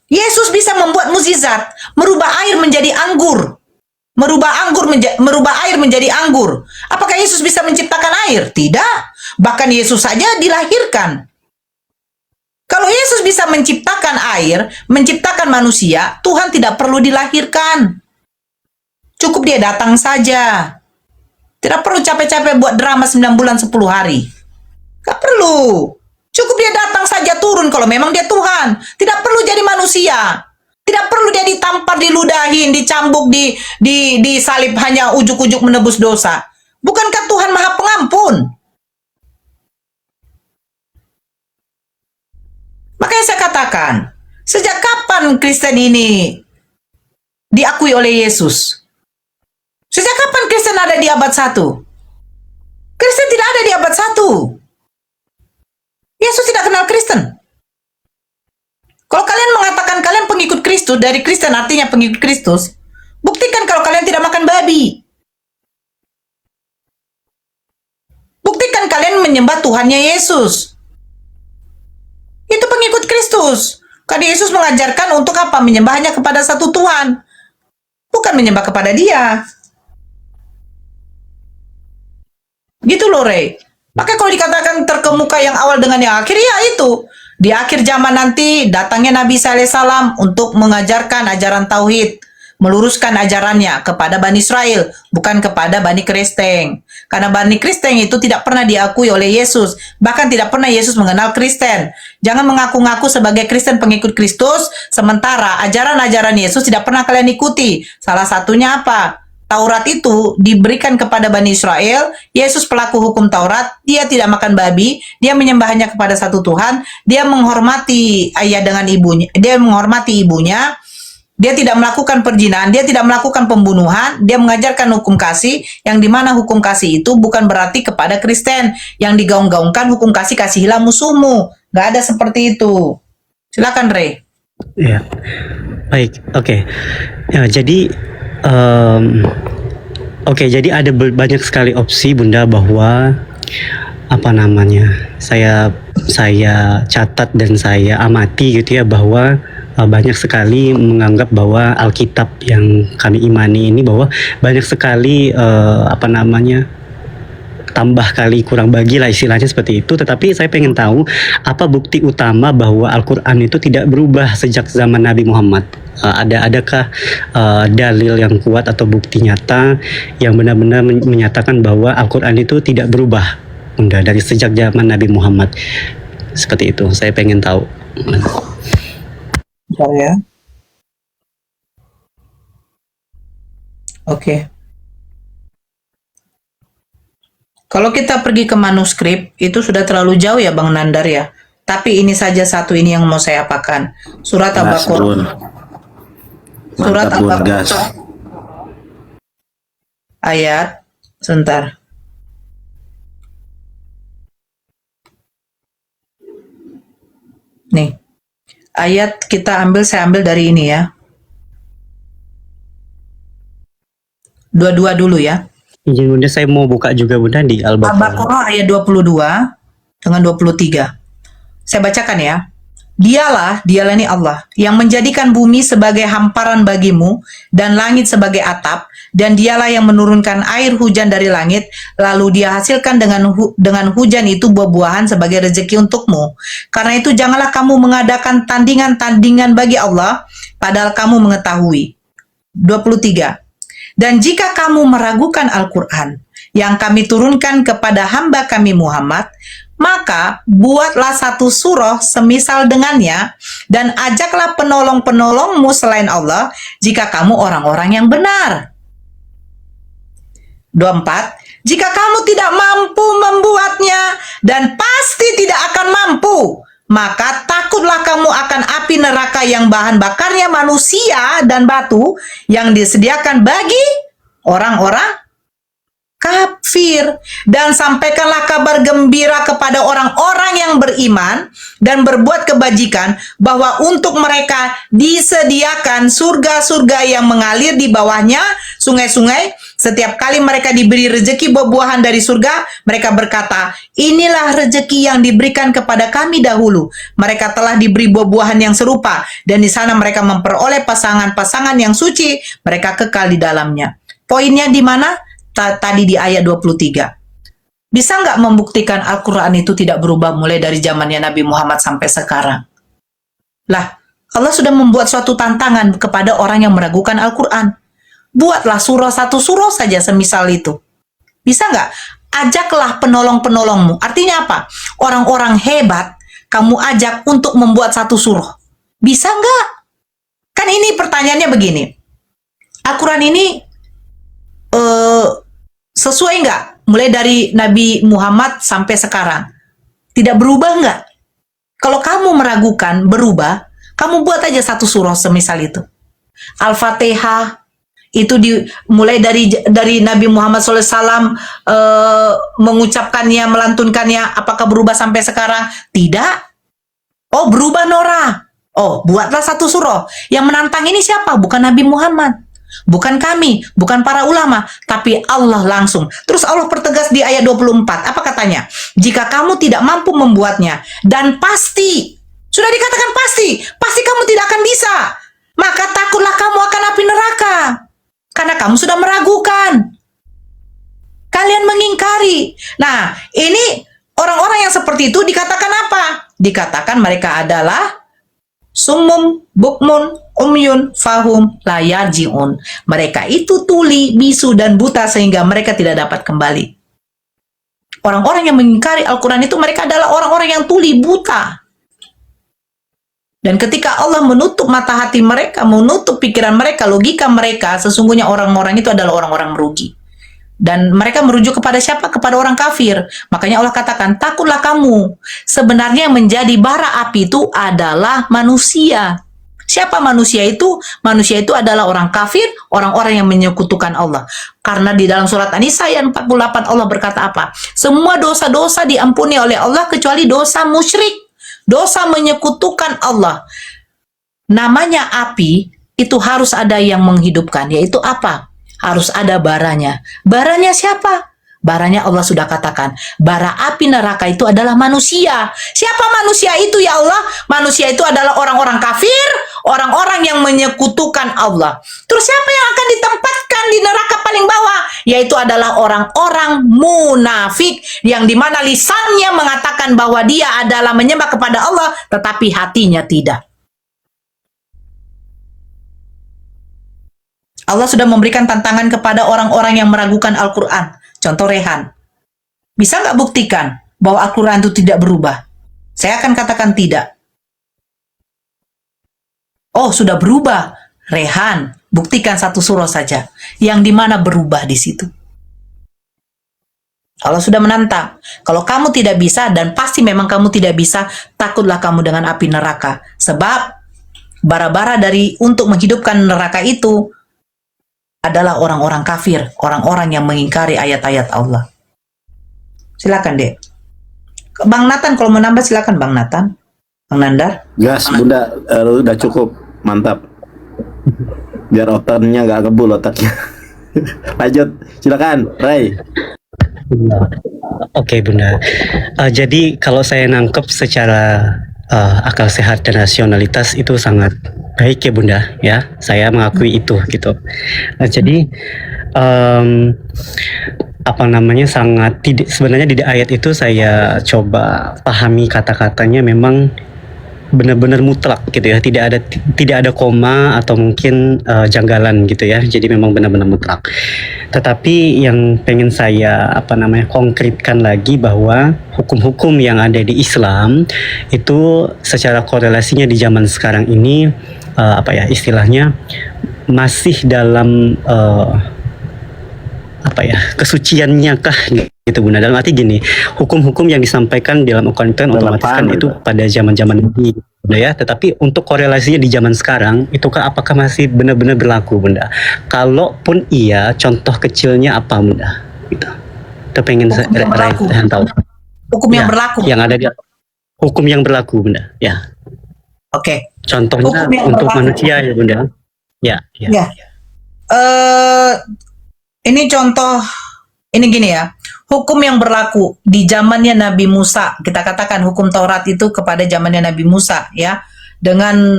Yesus bisa membuat mukjizat, merubah air menjadi anggur. Merubah air menjadi anggur. Apakah Yesus bisa menciptakan air? Tidak. Bahkan Yesus saja dilahirkan. Kalau Yesus bisa menciptakan air, menciptakan manusia, Tuhan tidak perlu dilahirkan. Cukup dia datang saja. Tidak perlu capek-capek buat drama 9 bulan 10 hari. Gak perlu. Cukup dia datang saja turun kalau memang dia Tuhan. Tidak perlu jadi manusia. Tidak perlu dia ditampar, diludahin, dicambuk, disalib hanya ujuk-ujuk menebus dosa. Bukankah Tuhan Maha Pengampun? Makanya saya katakan, sejak kapan Kristen ini diakui oleh Yesus? Sejak kapan Kristen ada di abad 1? Kristen tidak ada di abad 1. Yesus tidak kenal Kristen. Kalau kalian mengatakan kalian pengikut Kristus, dari Kristen artinya pengikut Kristus, buktikan kalau kalian tidak makan babi. Buktikan kalian menyembah Tuhannya Yesus. Itu pengikut Kristus. Karena Yesus mengajarkan untuk apa? Menyembahnya kepada satu Tuhan. Bukan menyembah kepada dia. Gitu loh, Rey. Maka kalau dikatakan terkemuka yang awal dengan yang akhir, ya itu. Di akhir zaman nanti datangnya Nabi Isa alaihissalam untuk mengajarkan ajaran tauhid, meluruskan ajarannya kepada Bani Israel, bukan kepada Bani Kristen. Karena Bani Kristen itu tidak pernah diakui oleh Yesus, bahkan tidak pernah Yesus mengenal Kristen. Jangan mengaku-ngaku sebagai Kristen pengikut Kristus, sementara ajaran-ajaran Yesus tidak pernah kalian ikuti. Salah satunya apa? Taurat itu diberikan kepada Bani Israel, Yesus pelaku hukum Taurat, dia tidak makan babi, dia menyembahnya kepada satu Tuhan, dia menghormati ayah dengan ibunya, dia menghormati ibunya, dia tidak melakukan perzinahan, dia tidak melakukan pembunuhan, dia mengajarkan hukum kasih, yang dimana hukum kasih itu bukan berarti kepada Kristen, yang digaung-gaungkan hukum kasih, kasihilah musuhmu, gak ada seperti itu. Silakan, Rey. Ya, baik, oke. Ya, jadi jadi ada banyak sekali opsi Bunda bahwa apa namanya saya catat dan saya amati gitu ya bahwa banyak sekali menganggap bahwa Alkitab yang kami imani ini bahwa banyak sekali tambah kali kurang bagi lah istilahnya seperti itu. Tetapi saya pengen tahu apa bukti utama bahwa Al-Quran itu tidak berubah sejak zaman Nabi Muhammad. Adakah dalil yang kuat atau bukti nyata yang benar-benar menyatakan bahwa Al-Quran itu tidak berubah, Bunda, dari sejak zaman Nabi Muhammad? Seperti itu, saya pengen tahu. Bentar ya. Oke. Kalau kita pergi ke manuskrip, itu sudah terlalu jauh ya Bang Nandar ya. Tapi ini saja satu ini yang mau saya apakan. Surat Al-Baqarah. Surat Al-Baqarah. Ayat, sebentar. Nih. Ayat saya ambil dari ini ya. Dua-dua dulu ya. Izin Bunda, saya mau buka juga Bunda di Al-Baqarah. Al-Baqarah ayat 22 dengan 23. Saya bacakan ya. Dialah ini Allah, yang menjadikan bumi sebagai hamparan bagimu, dan langit sebagai atap, dan dialah yang menurunkan air hujan dari langit, lalu dia hasilkan dengan hujan itu buah-buahan sebagai rezeki untukmu. Karena itu janganlah kamu mengadakan tandingan-tandingan bagi Allah, padahal kamu mengetahui. 23. Dan jika kamu meragukan Al-Quran yang kami turunkan kepada hamba kami Muhammad, maka buatlah satu surah semisal dengannya dan ajaklah penolong-penolongmu selain Allah jika kamu orang-orang yang benar. 24. Jika kamu tidak mampu membuatnya dan pasti tidak akan mampu, maka takutlah kamu akan api neraka yang bahan bakarnya manusia dan batu yang disediakan bagi orang-orang kafir. Dan sampaikanlah kabar gembira kepada orang-orang yang beriman dan berbuat kebajikan bahwa untuk mereka disediakan surga-surga yang mengalir di bawahnya sungai-sungai. Setiap kali mereka diberi rezeki buah-buahan dari surga, mereka berkata, inilah rezeki yang diberikan kepada kami dahulu. Mereka telah diberi buah-buahan yang serupa, dan di sana mereka memperoleh pasangan-pasangan yang suci, mereka kekal di dalamnya. Poinnya di mana? Tadi di ayat 23. Bisa nggak membuktikan Al-Quran itu tidak berubah mulai dari zamannya Nabi Muhammad sampai sekarang? Lah, Allah sudah membuat suatu tantangan kepada orang yang meragukan Al-Quran. Buatlah satu surah saja semisal itu. Bisa nggak? Ajaklah penolong-penolongmu. Artinya apa? Orang-orang hebat kamu ajak untuk membuat satu surah. Bisa nggak? Kan ini pertanyaannya begini. Al-Quran ini sesuai nggak? Mulai dari Nabi Muhammad sampai sekarang. Tidak berubah nggak? Kalau kamu meragukan berubah, kamu buat aja satu surah semisal itu. Al-Fatihah itu mulai dari Nabi Muhammad SAW mengucapkannya, melantunkannya, apakah berubah sampai sekarang? Tidak. Oh, berubah Nora. Oh, buatlah satu surah. Yang menantang ini siapa? Bukan Nabi Muhammad. Bukan kami, bukan para ulama, tapi Allah langsung. Terus Allah pertegas di ayat 24. Apa katanya? Jika kamu tidak mampu membuatnya, dan pasti, sudah dikatakan pasti kamu tidak akan bisa. Maka takutlah kamu akan api neraka. Karena kamu sudah meragukan. Kalian mengingkari. Nah, ini orang-orang yang seperti itu dikatakan apa? Dikatakan mereka adalah sumum, bukmun, umyun, fahum, layarjiun. Mereka itu tuli, bisu, dan buta sehingga mereka tidak dapat kembali. Orang-orang yang mengingkari Al-Quran itu mereka adalah orang-orang yang tuli, buta. Dan ketika Allah menutup mata hati mereka, menutup pikiran mereka, logika mereka, sesungguhnya orang-orang itu adalah orang-orang merugi. Dan mereka merujuk kepada siapa? Kepada orang kafir. Makanya Allah katakan, takutlah kamu. Sebenarnya yang menjadi bara api itu adalah manusia. Siapa manusia itu? Manusia itu adalah orang kafir, orang-orang yang menyekutukan Allah. Karena di dalam surat An-Nisa ayat 48 Allah berkata apa? Semua dosa-dosa diampuni oleh Allah kecuali dosa musyrik. Dosa menyekutukan Allah. Namanya api, itu harus ada yang menghidupkan. Yaitu apa? Harus ada baranya. Baranya siapa? Baranya Allah sudah katakan. Bara api neraka itu adalah manusia. Siapa manusia itu ya Allah? Manusia itu adalah orang-orang kafir, orang-orang yang menyekutukan Allah. Terus siapa yang akan ditempatkan di neraka paling bawah? Yaitu adalah orang-orang munafik. Yang dimana lisannya mengatakan bahwa dia adalah menyembah kepada Allah, tetapi hatinya tidak. Allah sudah memberikan tantangan kepada orang-orang yang meragukan Al-Quran. Contoh Rehan. Bisa nggak buktikan bahwa Al-Quran itu tidak berubah? Saya akan katakan tidak. Oh, sudah berubah. Rehan, buktikan satu surah saja. Yang dimana berubah di situ. Allah sudah menantang. Kalau kamu tidak bisa, dan pasti memang kamu tidak bisa, takutlah kamu dengan api neraka. Sebab, bara-bara dari untuk menghidupkan neraka itu, adalah orang-orang kafir, orang-orang yang mengingkari ayat-ayat Allah. Silakan, Dek. Bang Nathan, kalau mau nambah silakan Bang Nathan. Bang Nandar. Gas, Bunda, udah cukup, mantap. Biar otaknya gak kebul otaknya. Lanjut, silakan, Ray. Oke, Bunda. Jadi kalau saya nangkep secara akal sehat dan rasionalitas itu sangat baik ya Bunda, ya saya mengakui itu gitu. Jadi apa namanya sangat sebenarnya di ayat itu saya coba pahami kata-katanya memang benar-benar mutlak gitu ya, tidak ada koma atau mungkin janggalan gitu ya, jadi memang benar-benar mutlak. Tetapi yang pengen saya konkretkan lagi bahwa hukum-hukum yang ada di Islam itu secara korelasinya di zaman sekarang ini istilahnya masih dalam kesuciannya kah gitu Bunda. Dalam arti gini, hukum-hukum yang disampaikan di dalam Al-Quran itu otomatis kan itu pada zaman-zaman ini Bunda ya. Tetapi untuk korelasinya di zaman sekarang itu apakah masih benar-benar berlaku Bunda? Kalaupun iya, contoh kecilnya apa Bunda? Gitu. Itu pengen saya tahu. Hukum yang berlaku. Yang ada di hukum yang berlaku Bunda. Ya. Oke. Contohnya untuk berlaku. Manusia ya Bunda. Ya. Ini contoh, ini gini ya, hukum yang berlaku di zamannya Nabi Musa, kita katakan hukum Taurat itu kepada zamannya Nabi Musa ya, dengan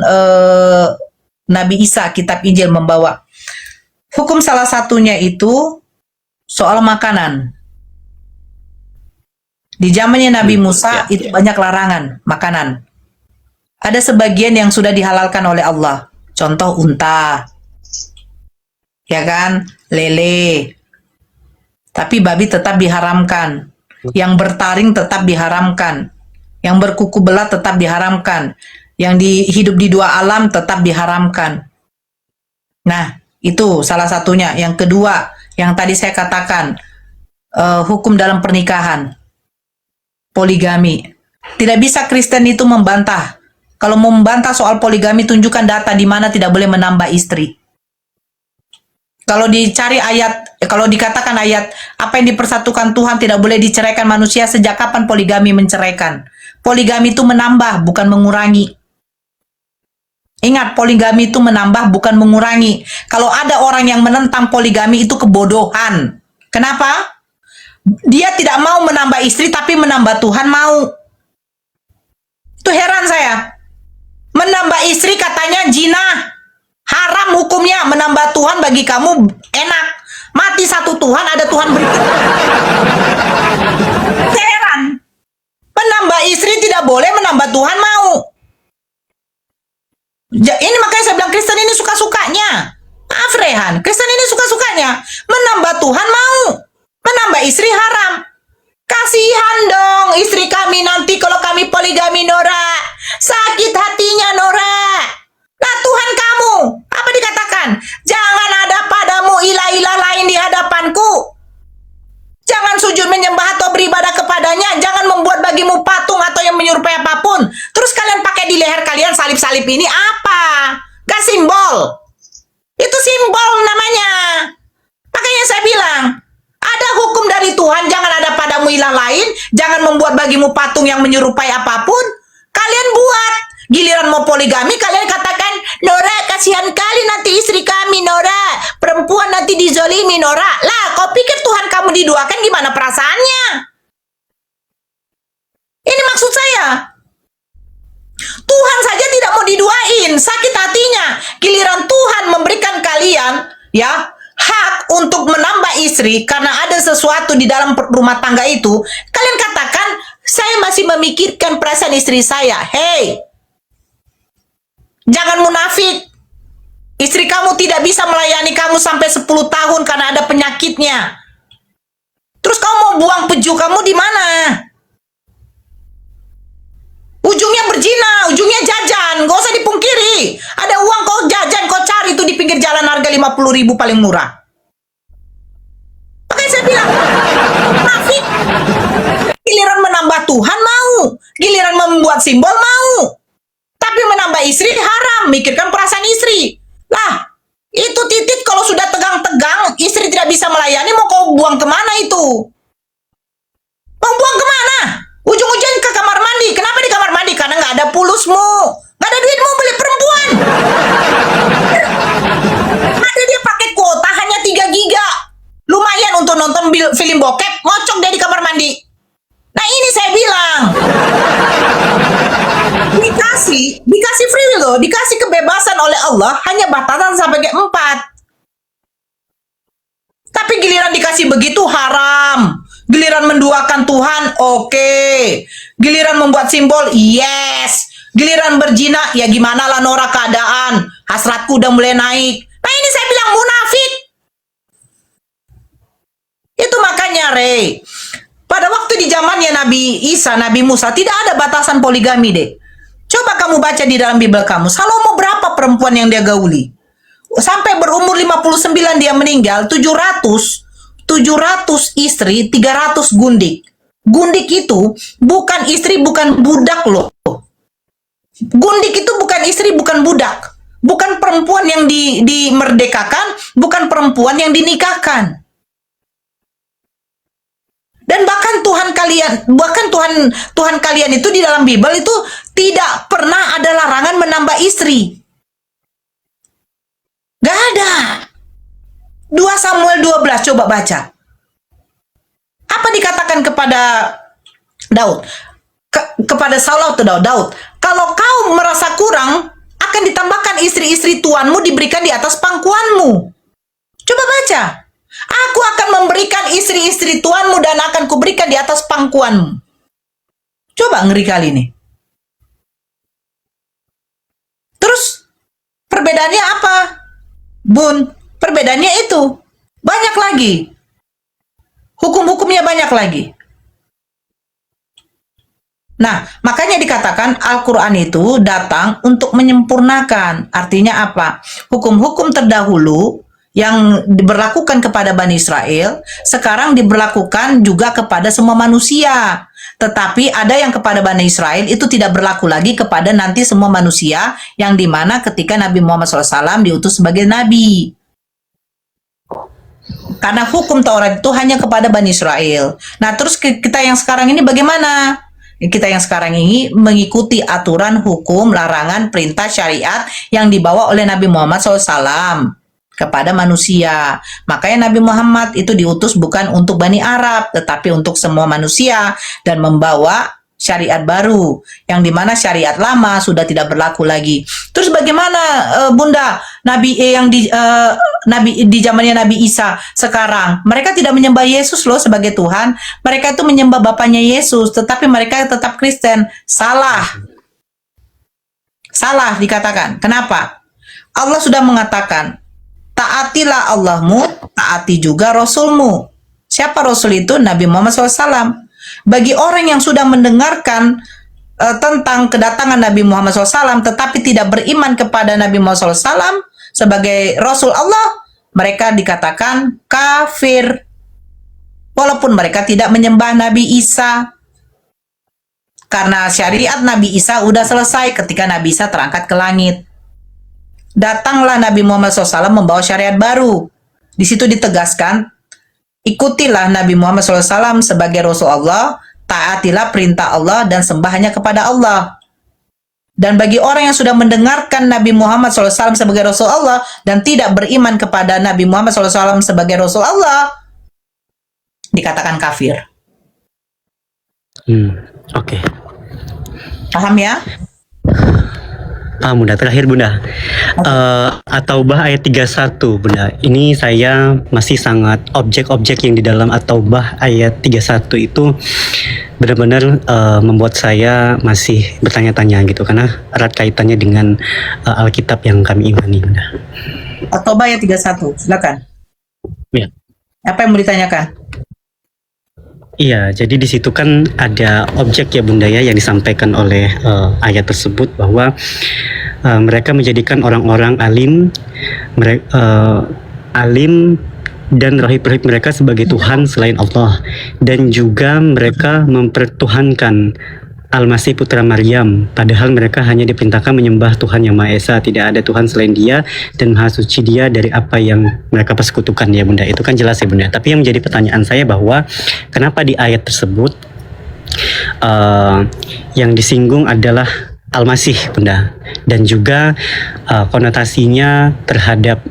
Nabi Isa, kitab Injil membawa. Hukum salah satunya itu soal makanan. Di zamannya Nabi Musa itu banyak larangan makanan. Ada sebagian yang sudah dihalalkan oleh Allah, contoh unta, ya kan, lele. Tapi babi tetap diharamkan. Yang bertaring tetap diharamkan. Yang berkuku belah tetap diharamkan. Yang hidup di dua alam tetap diharamkan. Nah, itu salah satunya. Yang kedua, yang tadi saya katakan, hukum dalam pernikahan. Poligami. Tidak bisa Kristen itu membantah. Kalau mau membantah soal poligami, tunjukkan data di mana tidak boleh menambah istri. Kalau dicari ayat, kalau dikatakan ayat, apa yang dipersatukan Tuhan tidak boleh diceraikan manusia, sejak kapan poligami menceraikan? Poligami itu menambah, bukan mengurangi. Ingat, poligami itu menambah bukan mengurangi. Kalau ada orang yang menentang poligami itu kebodohan. Kenapa? Dia tidak mau menambah istri tapi menambah Tuhan mau. Itu heran saya. Menambah istri katanya zina. Haram hukumnya. Menambah Tuhan bagi kamu enak. Mati satu Tuhan, ada Tuhan berikutnya. Saya heran. Menambah istri tidak boleh, menambah Tuhan mau. Ini makanya saya bilang Kristen ini suka-sukanya. Maaf Rehan, Kristen ini suka-sukanya. Menambah Tuhan mau. Menambah istri haram. Kasihan dong istri kami nanti kalau kami poligami, Nora. Sakit hatinya, Nora. Nah Tuhan kamu, apa dikatakan? Jangan ada padamu ilah-ilah lain di hadapanku. Jangan sujud menyembah atau beribadah kepadanya. Jangan membuat bagimu patung atau yang menyerupai apapun. Terus kalian pakai di leher kalian salib-salib ini apa? Gak simbol. Itu simbol namanya. Makanya saya bilang, ada hukum dari Tuhan, jangan ada padamu ilah lain, jangan membuat bagimu patung yang menyerupai apapun. Kalian buat. Giliran mau poligami, kalian katakan, Nora, kasihan kali nanti istri kami, Nora. Perempuan nanti dizolimi, Nora. Lah, kau pikir Tuhan kamu diduakan gimana perasaannya? Ini maksud saya. Tuhan saja tidak mau diduain, sakit hatinya. Giliran Tuhan memberikan kalian, ya, hak untuk menambah istri karena ada sesuatu di dalam rumah tangga itu, kalian katakan, saya masih memikirkan perasaan istri saya. Hey, jangan munafik. Istri kamu tidak bisa melayani kamu sampai 10 tahun karena ada penyakitnya. Terus kamu mau buang peju kamu di mana? Ujungnya berzina, ujungnya jajan. Gak usah dipungkiri. Ada uang kau jajan, kau cari itu di pinggir jalan harga 50.000 paling murah. Makanya saya bilang, munafik. Giliran menambah Tuhan mau. Giliran membuat simbol mau. Tapi menambah istri haram, mikirkan perasaan istri. Lah, itu titik kalau sudah tegang-tegang, istri tidak bisa melayani, mau kau buang kemana itu? Mau buang kemana? Ujung-ujungnya ke kamar mandi. Kenapa di kamar mandi? Karena nggak ada pulusmu. Nggak ada duitmu beli perempuan. Ada dia pakai kuota hanya 3 giga. Lumayan untuk nonton film bokep, ngocok dia di kamar mandi. Nah ini saya bilang. Dikasih free will loh, dikasih kebebasan oleh Allah, hanya batasan sampai ke 4. Tapi giliran dikasih begitu haram. Giliran menduakan Tuhan, oke. Giliran membuat simbol, yes. Giliran berzina, ya gimana lah Nora keadaan. Hasratku udah mulai naik. Nah ini saya bilang munafik. Itu makanya Rey. Pada waktu di zamannya Nabi Isa, Nabi Musa, tidak ada batasan poligami deh. Coba kamu baca di dalam Bible kamu, Salomo berapa perempuan yang dia gauli? Sampai berumur 59 dia meninggal, 700 istri, 300 gundik. Gundik itu bukan istri, bukan budak loh. Gundik itu bukan istri, bukan budak. Bukan perempuan yang dimerdekakan, bukan perempuan yang dinikahkan. Dan bahkan Tuhan kalian itu di dalam Bible itu tidak pernah ada larangan menambah istri. Gak ada. 2 Samuel 12 coba baca. Apa dikatakan kepada Daud? Kepada Saul atau Daud? Kalau kau merasa kurang, akan ditambahkan istri-istri tuanmu diberikan di atas pangkuanmu. Coba baca. Aku akan memberikan istri-istri tuanmu dan akan kuberikan di atas pangkuanmu. Coba ngeri kali ini. Terus perbedaannya apa? Bun, perbedaannya itu banyak lagi. Hukum-hukumnya banyak lagi. Nah, makanya dikatakan Al-Quran itu datang untuk menyempurnakan. Artinya apa? Hukum-hukum terdahulu yang diberlakukan kepada Bani Israel, sekarang diberlakukan juga kepada semua manusia. Tetapi ada yang kepada Bani Israel itu tidak berlaku lagi kepada nanti semua manusia, yang dimana ketika Nabi Muhammad SAW diutus sebagai Nabi. Karena hukum Taurat itu hanya kepada Bani Israel. Nah terus kita yang sekarang ini bagaimana? kita yang sekarang ini mengikuti aturan, hukum, larangan, perintah, syariat yang dibawa oleh Nabi Muhammad SAW kepada manusia. Makanya Nabi Muhammad itu diutus bukan untuk Bani Arab, tetapi untuk semua manusia dan membawa syariat baru, yang dimana syariat lama sudah tidak berlaku lagi. Terus bagaimana Bunda Nabi Nabi di zamannya Nabi Isa sekarang? Mereka tidak menyembah Yesus loh sebagai Tuhan. Mereka itu menyembah bapaknya Yesus, tetapi mereka tetap Kristen. Salah. Salah dikatakan. Kenapa? Allah sudah mengatakan, taatilah Allahmu, taati juga Rasulmu. Siapa Rasul itu? Nabi Muhammad SAW. Bagi orang yang sudah mendengarkan tentang kedatangan Nabi Muhammad SAW tetapi tidak beriman kepada Nabi Muhammad SAW sebagai Rasul Allah, mereka dikatakan kafir. Walaupun mereka tidak menyembah Nabi Isa. Karena syariat Nabi Isa udah selesai ketika Nabi Isa terangkat ke langit. Datanglah Nabi Muhammad SAW membawa syariat baru. Di situ ditegaskan, ikutilah Nabi Muhammad SAW sebagai Rasul Allah, taatilah perintah Allah dan sembah hanya kepada Allah. Dan bagi orang yang sudah mendengarkan Nabi Muhammad SAW sebagai Rasul Allah dan tidak beriman kepada Nabi Muhammad SAW sebagai Rasul Allah, dikatakan kafir. Oke. Paham ya? Paham Bunda. Terakhir Bunda, At-Taubah ayat 31 Bunda. Ini saya masih sangat objek-objek yang di dalam At-Taubah ayat 31 itu benar-benar membuat saya masih bertanya-tanya gitu, karena erat kaitannya dengan Alkitab yang kami imani Bunda. At-Taubah ayat 31, silakan. Ya. Apa yang mau ditanyakan? Iya, jadi di situ kan ada objek ya Bunda ya yang disampaikan oleh ayat tersebut, bahwa mereka menjadikan orang-orang alim, alim dan rahib-rahib mereka sebagai Tuhan selain Allah, dan juga mereka mempertuhankan Al-Masih putra Maryam, padahal mereka hanya diperintahkan menyembah Tuhan yang Maha Esa, tidak ada Tuhan selain Dia dan Maha Suci Dia dari apa yang mereka persekutukan ya Bunda. Itu kan jelas ya Bunda. Tapi yang menjadi pertanyaan saya bahwa kenapa di ayat tersebut yang disinggung adalah Al-Masih Bunda, dan juga konotasinya terhadap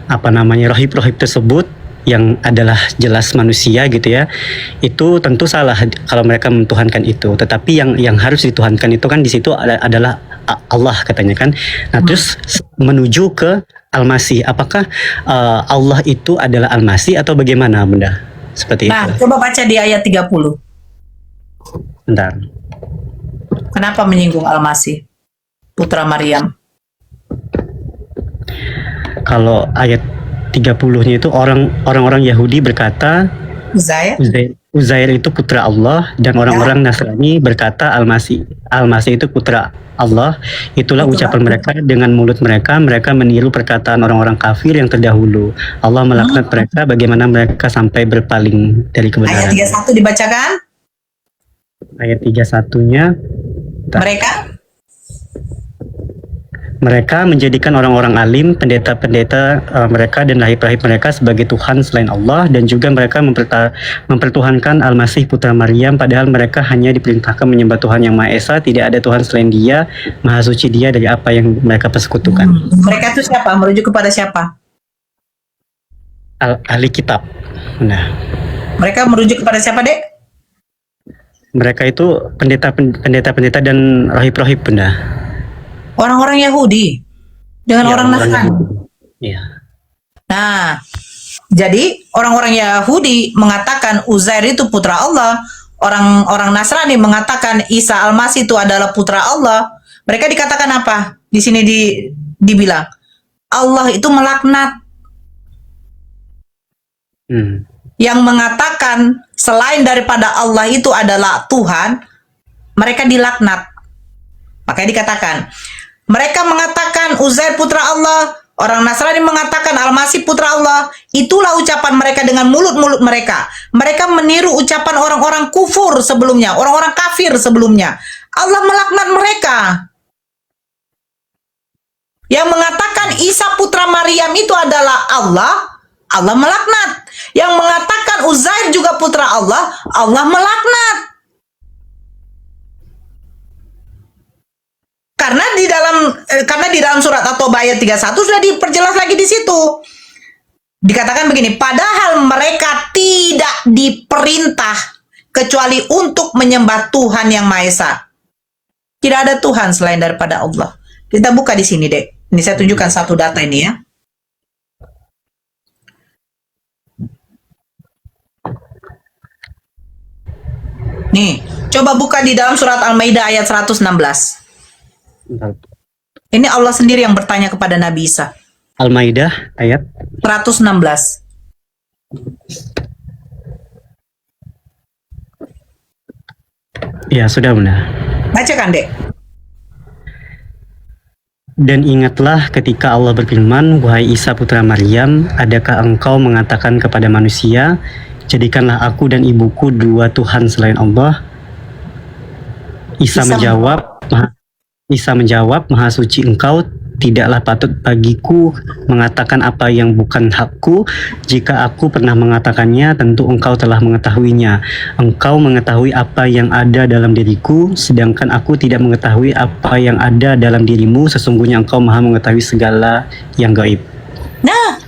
rahib-rahib tersebut yang adalah jelas manusia gitu ya, itu tentu salah kalau mereka mentuhankan itu. Tetapi yang harus dituhankan itu kan di situ adalah Allah katanya kan. Nah terus menuju ke Al-Masih, apakah Allah itu adalah Al-Masih atau bagaimana Bunda? Seperti Nah, itu. coba baca di ayat 30. Bentar. Kenapa menyinggung Al-Masih putra Maryam? Kalau ayat 30-nya itu orang-orang Yahudi berkata Uzair? Uzair itu putra Allah, dan orang-orang Nasrani berkata Al-Masih itu putra Allah. Itulah ucapan mereka dengan mulut mereka. Mereka meniru perkataan orang-orang kafir yang terdahulu. Allah melaknat mereka, bagaimana mereka sampai berpaling dari kebenaran. Ayat 31 dibacakan. Ayat 31-nya, mereka menjadikan orang-orang alim, pendeta-pendeta mereka dan rahib-rahib mereka sebagai Tuhan selain Allah, dan juga mereka mempertuhankan Al-Masih putra Maryam, padahal mereka hanya diperintahkan menyembah Tuhan yang Maha Esa, tidak ada Tuhan selain Dia, Maha Suci Dia dari apa yang mereka persekutukan. Mereka itu siapa? Merujuk kepada siapa? Ahli kitab. Nah, Mereka merujuk kepada siapa, Dek? mereka itu pendeta-pendeta dan rahib-rahib Bunda. Orang-orang Yahudi dengan Ya, orang Nasrani. Iya. Nah, jadi orang-orang Yahudi mengatakan Uzair itu putra Allah, orang-orang Nasrani mengatakan Isa Al-Masih itu adalah putra Allah. Mereka dikatakan apa? Di sini dibilang Allah itu melaknat. Yang mengatakan selain daripada Allah itu adalah Tuhan, mereka dilaknat. Makanya dikatakan, mereka mengatakan Uzair putra Allah, orang Nasrani mengatakan Al-Masih putra Allah. Itulah ucapan mereka dengan mulut-mulut mereka. Mereka meniru ucapan orang-orang kufur sebelumnya, orang-orang kafir sebelumnya. Allah melaknat mereka. Yang mengatakan Isa putra Maryam itu adalah Allah, Allah melaknat. Yang mengatakan Uzair juga putra Allah, Allah melaknat. Karena di dalam surat At-Taubah ayat 31 sudah diperjelas lagi di situ. Dikatakan begini, padahal mereka tidak diperintah kecuali untuk menyembah Tuhan yang Maha Esa. Tidak ada Tuhan selain daripada Allah. Kita buka di sini, Dek. Ini saya tunjukkan satu data ini ya. Nih, coba buka di dalam surat Al-Maidah ayat 116. Bentar. Ini Allah sendiri yang bertanya kepada Nabi Isa. Al-Maidah ayat 116. ya sudah Bunda. Bacakan, Dek. Dan ingatlah ketika Allah berfirman, wahai Isa putra Maryam, adakah engkau mengatakan kepada manusia, jadikanlah aku dan ibuku dua Tuhan selain Allah? Isa menjawab, Maha suci engkau, tidaklah patut bagiku mengatakan apa yang bukan hakku. Jika aku pernah mengatakannya, tentu engkau telah mengetahuinya. Engkau mengetahui apa yang ada dalam diriku, sedangkan aku tidak mengetahui apa yang ada dalam dirimu. Sesungguhnya engkau maha mengetahui segala yang gaib. Nah,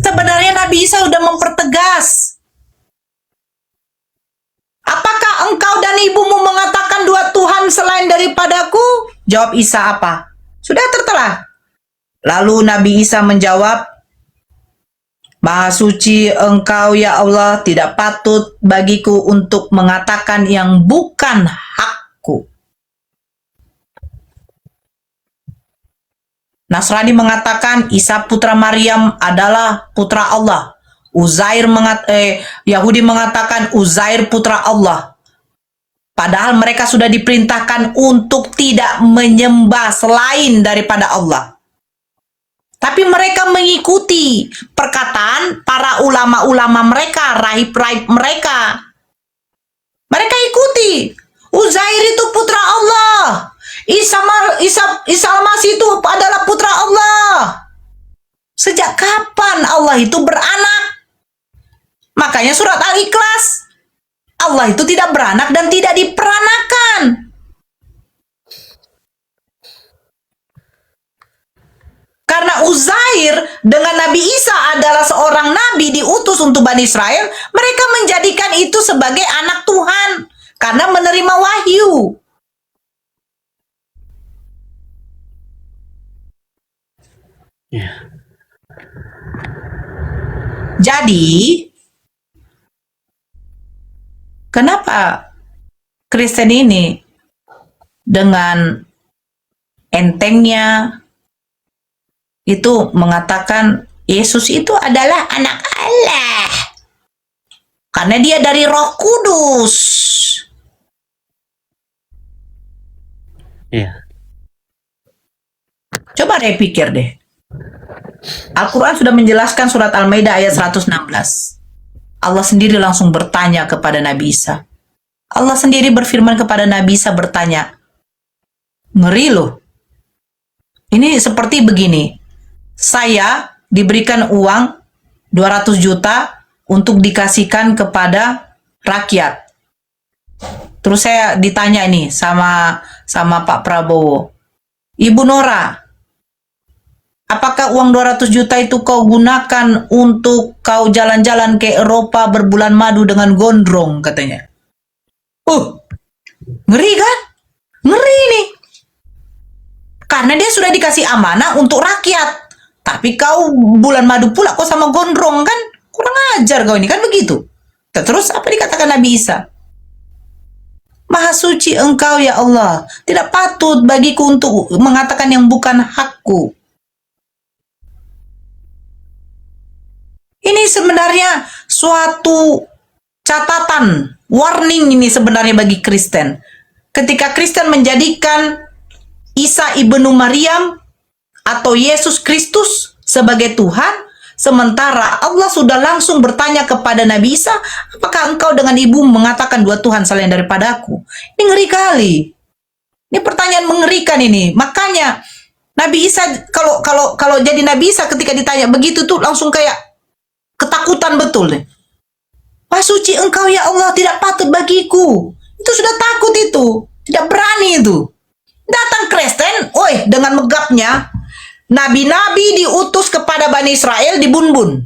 sebenarnya Nabi Isa sudah mempertegas. Apakah engkau dan ibumu mengatakan dua Tuhan selain daripadaku? Jawab Isa apa? Sudah tertera. Lalu Nabi Isa menjawab, Maha suci engkau ya Allah, tidak patut bagiku untuk mengatakan yang bukan hakku. Nasrani mengatakan Isa putra Maryam adalah putra Allah. Yahudi mengatakan Uzair putra Allah. Padahal mereka sudah diperintahkan untuk tidak menyembah selain daripada Allah. Tapi mereka mengikuti perkataan para ulama-ulama mereka, rahib-rahib mereka. Mereka ikuti. Uzair itu putra Allah. Isa Al-Masih itu adalah putra Allah. Sejak kapan Allah itu beranak? Makanya surat Al-Ikhlas, Allah itu tidak beranak dan tidak diperanakan. Karena Uzair dengan Nabi Isa adalah seorang nabi diutus untuk Bani Israel, mereka menjadikan itu sebagai anak Tuhan karena menerima wahyu. Jadi, kenapa Kristen ini dengan entengnya itu mengatakan Yesus itu adalah anak Allah karena dia dari Roh Kudus? Iya. Coba deh pikir deh. Al-Quran sudah menjelaskan surat Al-Maidah ayat 116. Allah sendiri langsung bertanya kepada Nabi Isa. Allah sendiri berfirman kepada Nabi Isa bertanya, ngeri loh. Ini seperti begini, saya diberikan uang 200 juta untuk dikasihkan kepada rakyat. Terus saya ditanya ini sama Pak Prabowo, Ibu Nora, apakah uang 200 juta itu kau gunakan untuk kau jalan-jalan ke Eropa berbulan madu dengan gondrong, katanya. Ngeri kan? Ngeri nih. Karena dia sudah dikasih amanah untuk rakyat. Tapi kau bulan madu pula kau sama gondrong kan? Kurang ajar kau ini kan begitu. Terus apa dikatakan Nabi Isa? Maha suci engkau ya Allah. Tidak patut bagiku untuk mengatakan yang bukan hakku. Ini sebenarnya suatu catatan, warning ini sebenarnya bagi Kristen. Ketika Kristen menjadikan Isa ibnu Maryam atau Yesus Kristus sebagai Tuhan, sementara Allah sudah langsung bertanya kepada Nabi Isa, apakah engkau dengan ibu mengatakan dua Tuhan selain daripadaku? Ini ngeri kali. Ini pertanyaan mengerikan ini. Makanya Nabi Isa kalau jadi Nabi Isa ketika ditanya begitu tuh langsung kayak ketakutan betul deh. Wah suci engkau ya Allah, tidak patut bagiku. Itu sudah takut itu. Tidak berani itu. Datang Kristen, oi, dengan megapnya, nabi-nabi diutus kepada Bani Israel di Bun-Bun.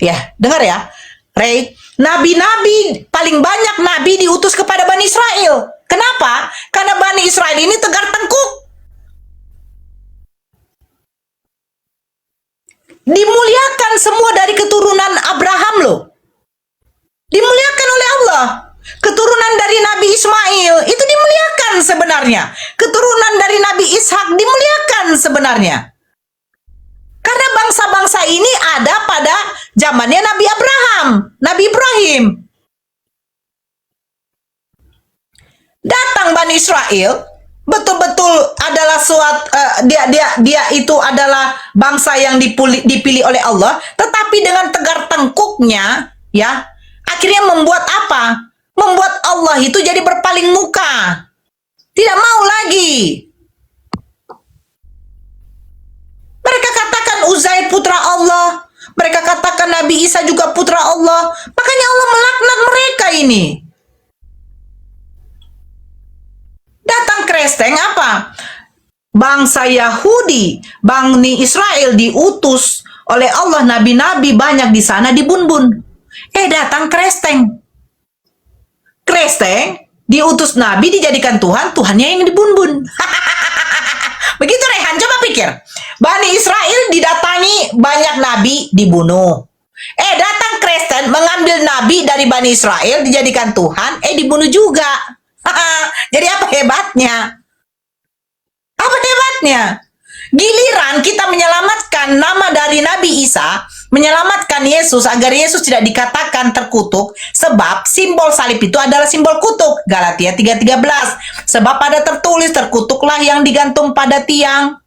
Ya, dengar ya, Ray. Nabi-nabi, paling banyak nabi diutus kepada Bani Israel. Kenapa? Karena Bani Israel ini tegar tengkuk. Dimuliakan semua dari keturunan Abraham loh. Dimuliakan oleh Allah. Keturunan dari Nabi Ismail itu dimuliakan sebenarnya. Keturunan dari Nabi Ishak dimuliakan sebenarnya. Karena bangsa-bangsa ini ada pada zamannya Nabi Abraham, Nabi Ibrahim. Datang Bani Israel, betul-betul adalah dia itu adalah bangsa yang dipilih oleh Allah, tetapi dengan tegar tengkuknya, ya, akhirnya membuat apa? Membuat Allah itu jadi berpaling muka. Tidak mau lagi. Mereka katakan Uzair putra Allah. Mereka katakan Nabi Isa juga putra Allah. Makanya Allah melaknat mereka ini. Datang Kristen apa? Bangsa Yahudi, Bani Israel diutus oleh Allah, nabi-nabi banyak di sana di Bun-Bun. Datang Kristen. Kristen diutus nabi dijadikan Tuhan, Tuhannya yang di Bun-Bun. Begitu Rehan, coba pikir. Bani Israel didatangi banyak nabi dibunuh. Datang Kristen mengambil nabi dari Bani Israel dijadikan Tuhan, dibunuh juga. Jadi apa hebatnya? Apa hebatnya? Giliran kita menyelamatkan nama dari Nabi Isa, menyelamatkan Yesus agar Yesus tidak dikatakan terkutuk, sebab simbol salib itu adalah simbol kutuk. Galatia 3:13. Sebab pada tertulis, terkutuklah yang digantung pada tiang.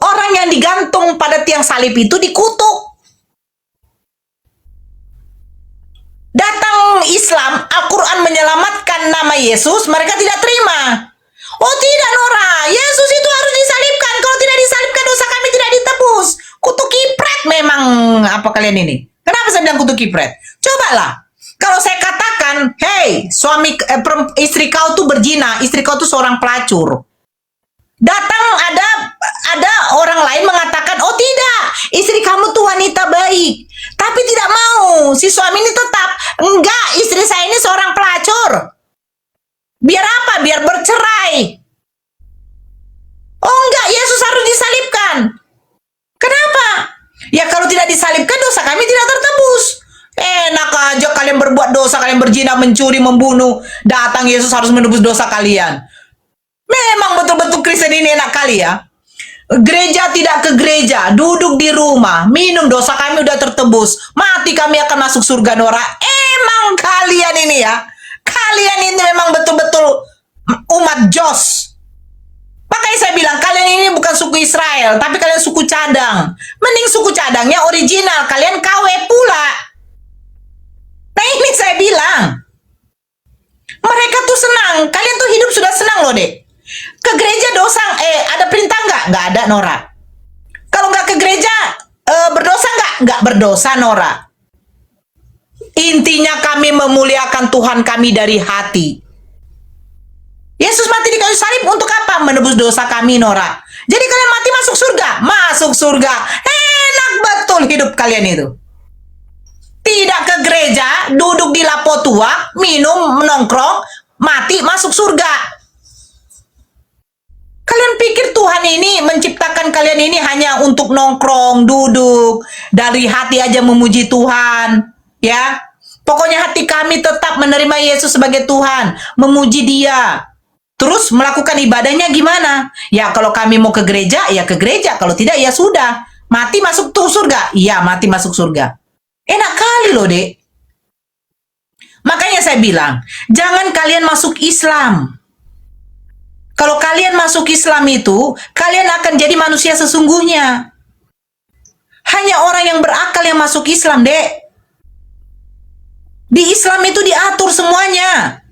Orang yang digantung pada tiang salib itu dikutuk. Datang Islam, Al-Quran menyelamatkan nama Yesus, mereka tidak terima. Oh tidak Nora, Yesus itu harus disalibkan. Kalau tidak disalibkan dosa kami tidak ditebus. Kutu kipret memang apa kalian ini? Kenapa saya bilang kutu kipret? Cobalah. Kalau saya katakan, hey istri kau tuh berzina, istri kau tuh seorang pelacur. Datang ada orang lain mengatakan, oh tidak, istri kamu tuh wanita baik. Tapi tidak mau, si suami ini tetap, enggak, istri saya ini seorang pelacur. Biar apa? Biar bercerai. Oh enggak, Yesus harus disalibkan. Kenapa? Ya kalau tidak disalibkan dosa kami tidak tertebus. Enak aja kalian berbuat dosa, kalian berzina, mencuri, membunuh. Datang Yesus harus menebus dosa kalian. Memang betul-betul Kristen ini enak kali ya. Gereja tidak ke gereja, duduk di rumah, minum, dosa kami udah tertebus. Mati kami akan masuk surga Nora. Emang kalian ini ya. Kalian ini memang betul-betul umat Jos. Makanya saya bilang, kalian ini bukan suku Israel, tapi kalian suku cadang. Mending suku cadangnya original, kalian KW pula. Nah ini saya bilang, mereka tuh senang, kalian tuh hidup sudah senang loh dek. Ke gereja dosa, ada perintah nggak? Nggak ada Nora. Kalau nggak ke gereja, berdosa nggak? Nggak berdosa Nora. Intinya kami memuliakan Tuhan kami dari hati. Yesus mati di kayu salib untuk apa? Menebus dosa kami Nora. Jadi kalian mati masuk surga? Masuk surga. Enak betul hidup kalian itu. Tidak ke gereja, duduk di lapo tua, minum, menongkrong, mati masuk surga. Kalian pikir Tuhan ini menciptakan kalian ini hanya untuk nongkrong, duduk, dari hati aja memuji Tuhan, ya? Pokoknya hati kami tetap menerima Yesus sebagai Tuhan, memuji Dia. Terus melakukan ibadahnya gimana? Ya kalau kami mau ke gereja, ya ke gereja. Kalau tidak, ya sudah. Mati masuk tuh surga? Iya, mati masuk surga. Enak kali loh, dek. Makanya saya bilang, jangan kalian masuk Islam. Kalau kalian masuk Islam itu, kalian akan jadi manusia sesungguhnya. Hanya orang yang berakal yang masuk Islam, dek. Di Islam itu diatur semuanya.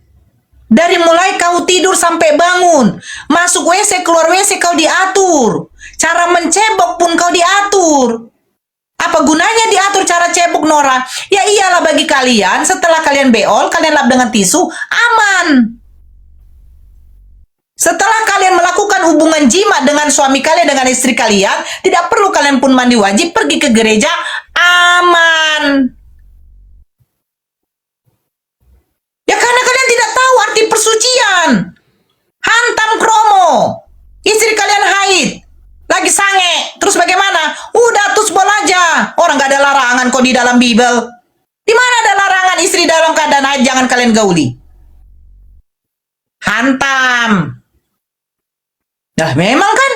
Dari mulai kau tidur sampai bangun. Masuk WC, keluar WC kau diatur. Cara mencebok pun kau diatur. Apa gunanya diatur cara cebok, Nora? Ya iyalah bagi kalian, setelah kalian beol, kalian lap dengan tisu, aman. Setelah kalian melakukan hubungan jima dengan suami kalian, dengan istri kalian, tidak perlu kalian pun mandi wajib, pergi ke gereja, aman. Ya karena kalian tidak tahu arti persucian. Hantam kromo. Istri kalian haid. Lagi sange. Terus bagaimana? Udah tusbol aja. Orang gak ada larangan kok di dalam Bible. Di mana ada larangan istri dalam keadaan haid jangan kalian gauli? Hantam. Nah, memang kan?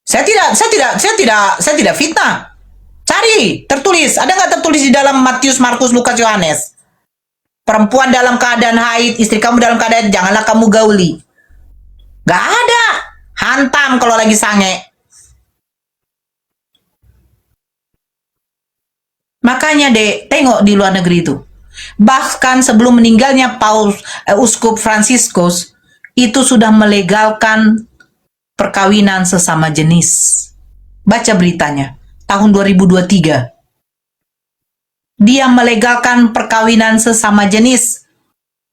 Saya tidak fitnah. Cari, tertulis. Ada nggak tertulis di dalam Matius, Markus, Lukas, Yohanes? Perempuan dalam keadaan haid, istri kamu dalam keadaan, janganlah kamu gauli. Gak ada. Hantam kalau lagi sange. Makanya dek, tengok di luar negeri itu. Bahkan sebelum meninggalnya Uskup Fransiskus, itu sudah melegalkan perkawinan sesama jenis. Baca beritanya, tahun 2023. Dia melegalkan perkawinan sesama jenis,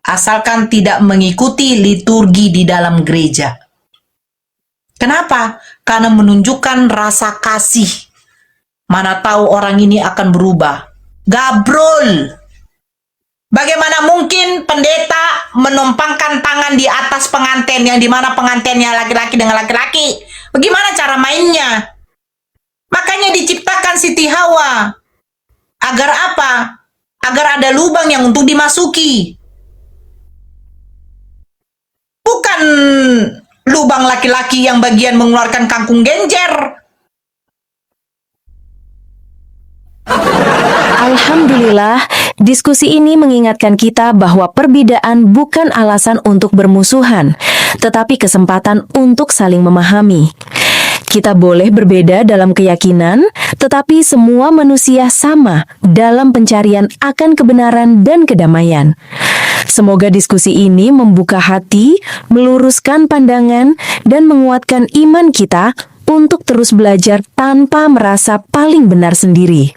asalkan tidak mengikuti liturgi di dalam gereja. Kenapa? Karena menunjukkan rasa kasih. Mana tahu orang ini akan berubah. Gabrol. Bagaimana mungkin pendeta menumpangkan tangan di atas pengantin yang dimana pengantinnya laki-laki dengan laki-laki? Bagaimana cara mainnya? Makanya diciptakan Siti Hawa. Agar apa? Agar ada lubang yang untuk dimasuki. Bukan lubang laki-laki yang bagian mengeluarkan kangkung genjer. Alhamdulillah, diskusi ini mengingatkan kita bahwa perbedaan bukan alasan untuk bermusuhan, tetapi kesempatan untuk saling memahami. Kita boleh berbeda dalam keyakinan, tetapi semua manusia sama dalam pencarian akan kebenaran dan kedamaian. Semoga diskusi ini membuka hati, meluruskan pandangan, dan menguatkan iman kita untuk terus belajar tanpa merasa paling benar sendiri.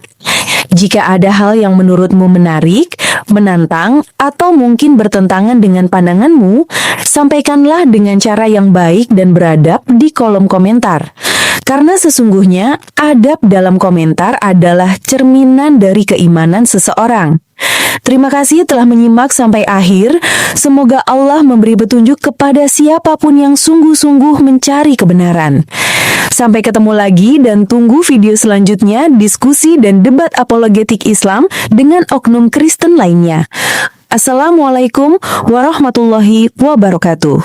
Jika ada hal yang menurutmu menarik, menantang, atau mungkin bertentangan dengan pandanganmu, sampaikanlah dengan cara yang baik dan beradab di kolom komentar. Karena sesungguhnya, adab dalam komentar adalah cerminan dari keimanan seseorang. Terima kasih telah menyimak sampai akhir. Semoga Allah memberi petunjuk kepada siapapun yang sungguh-sungguh mencari kebenaran. Sampai ketemu lagi dan tunggu video selanjutnya diskusi dan debat apologetik Islam dengan oknum Kristen lainnya. Assalamualaikum warahmatullahi wabarakatuh.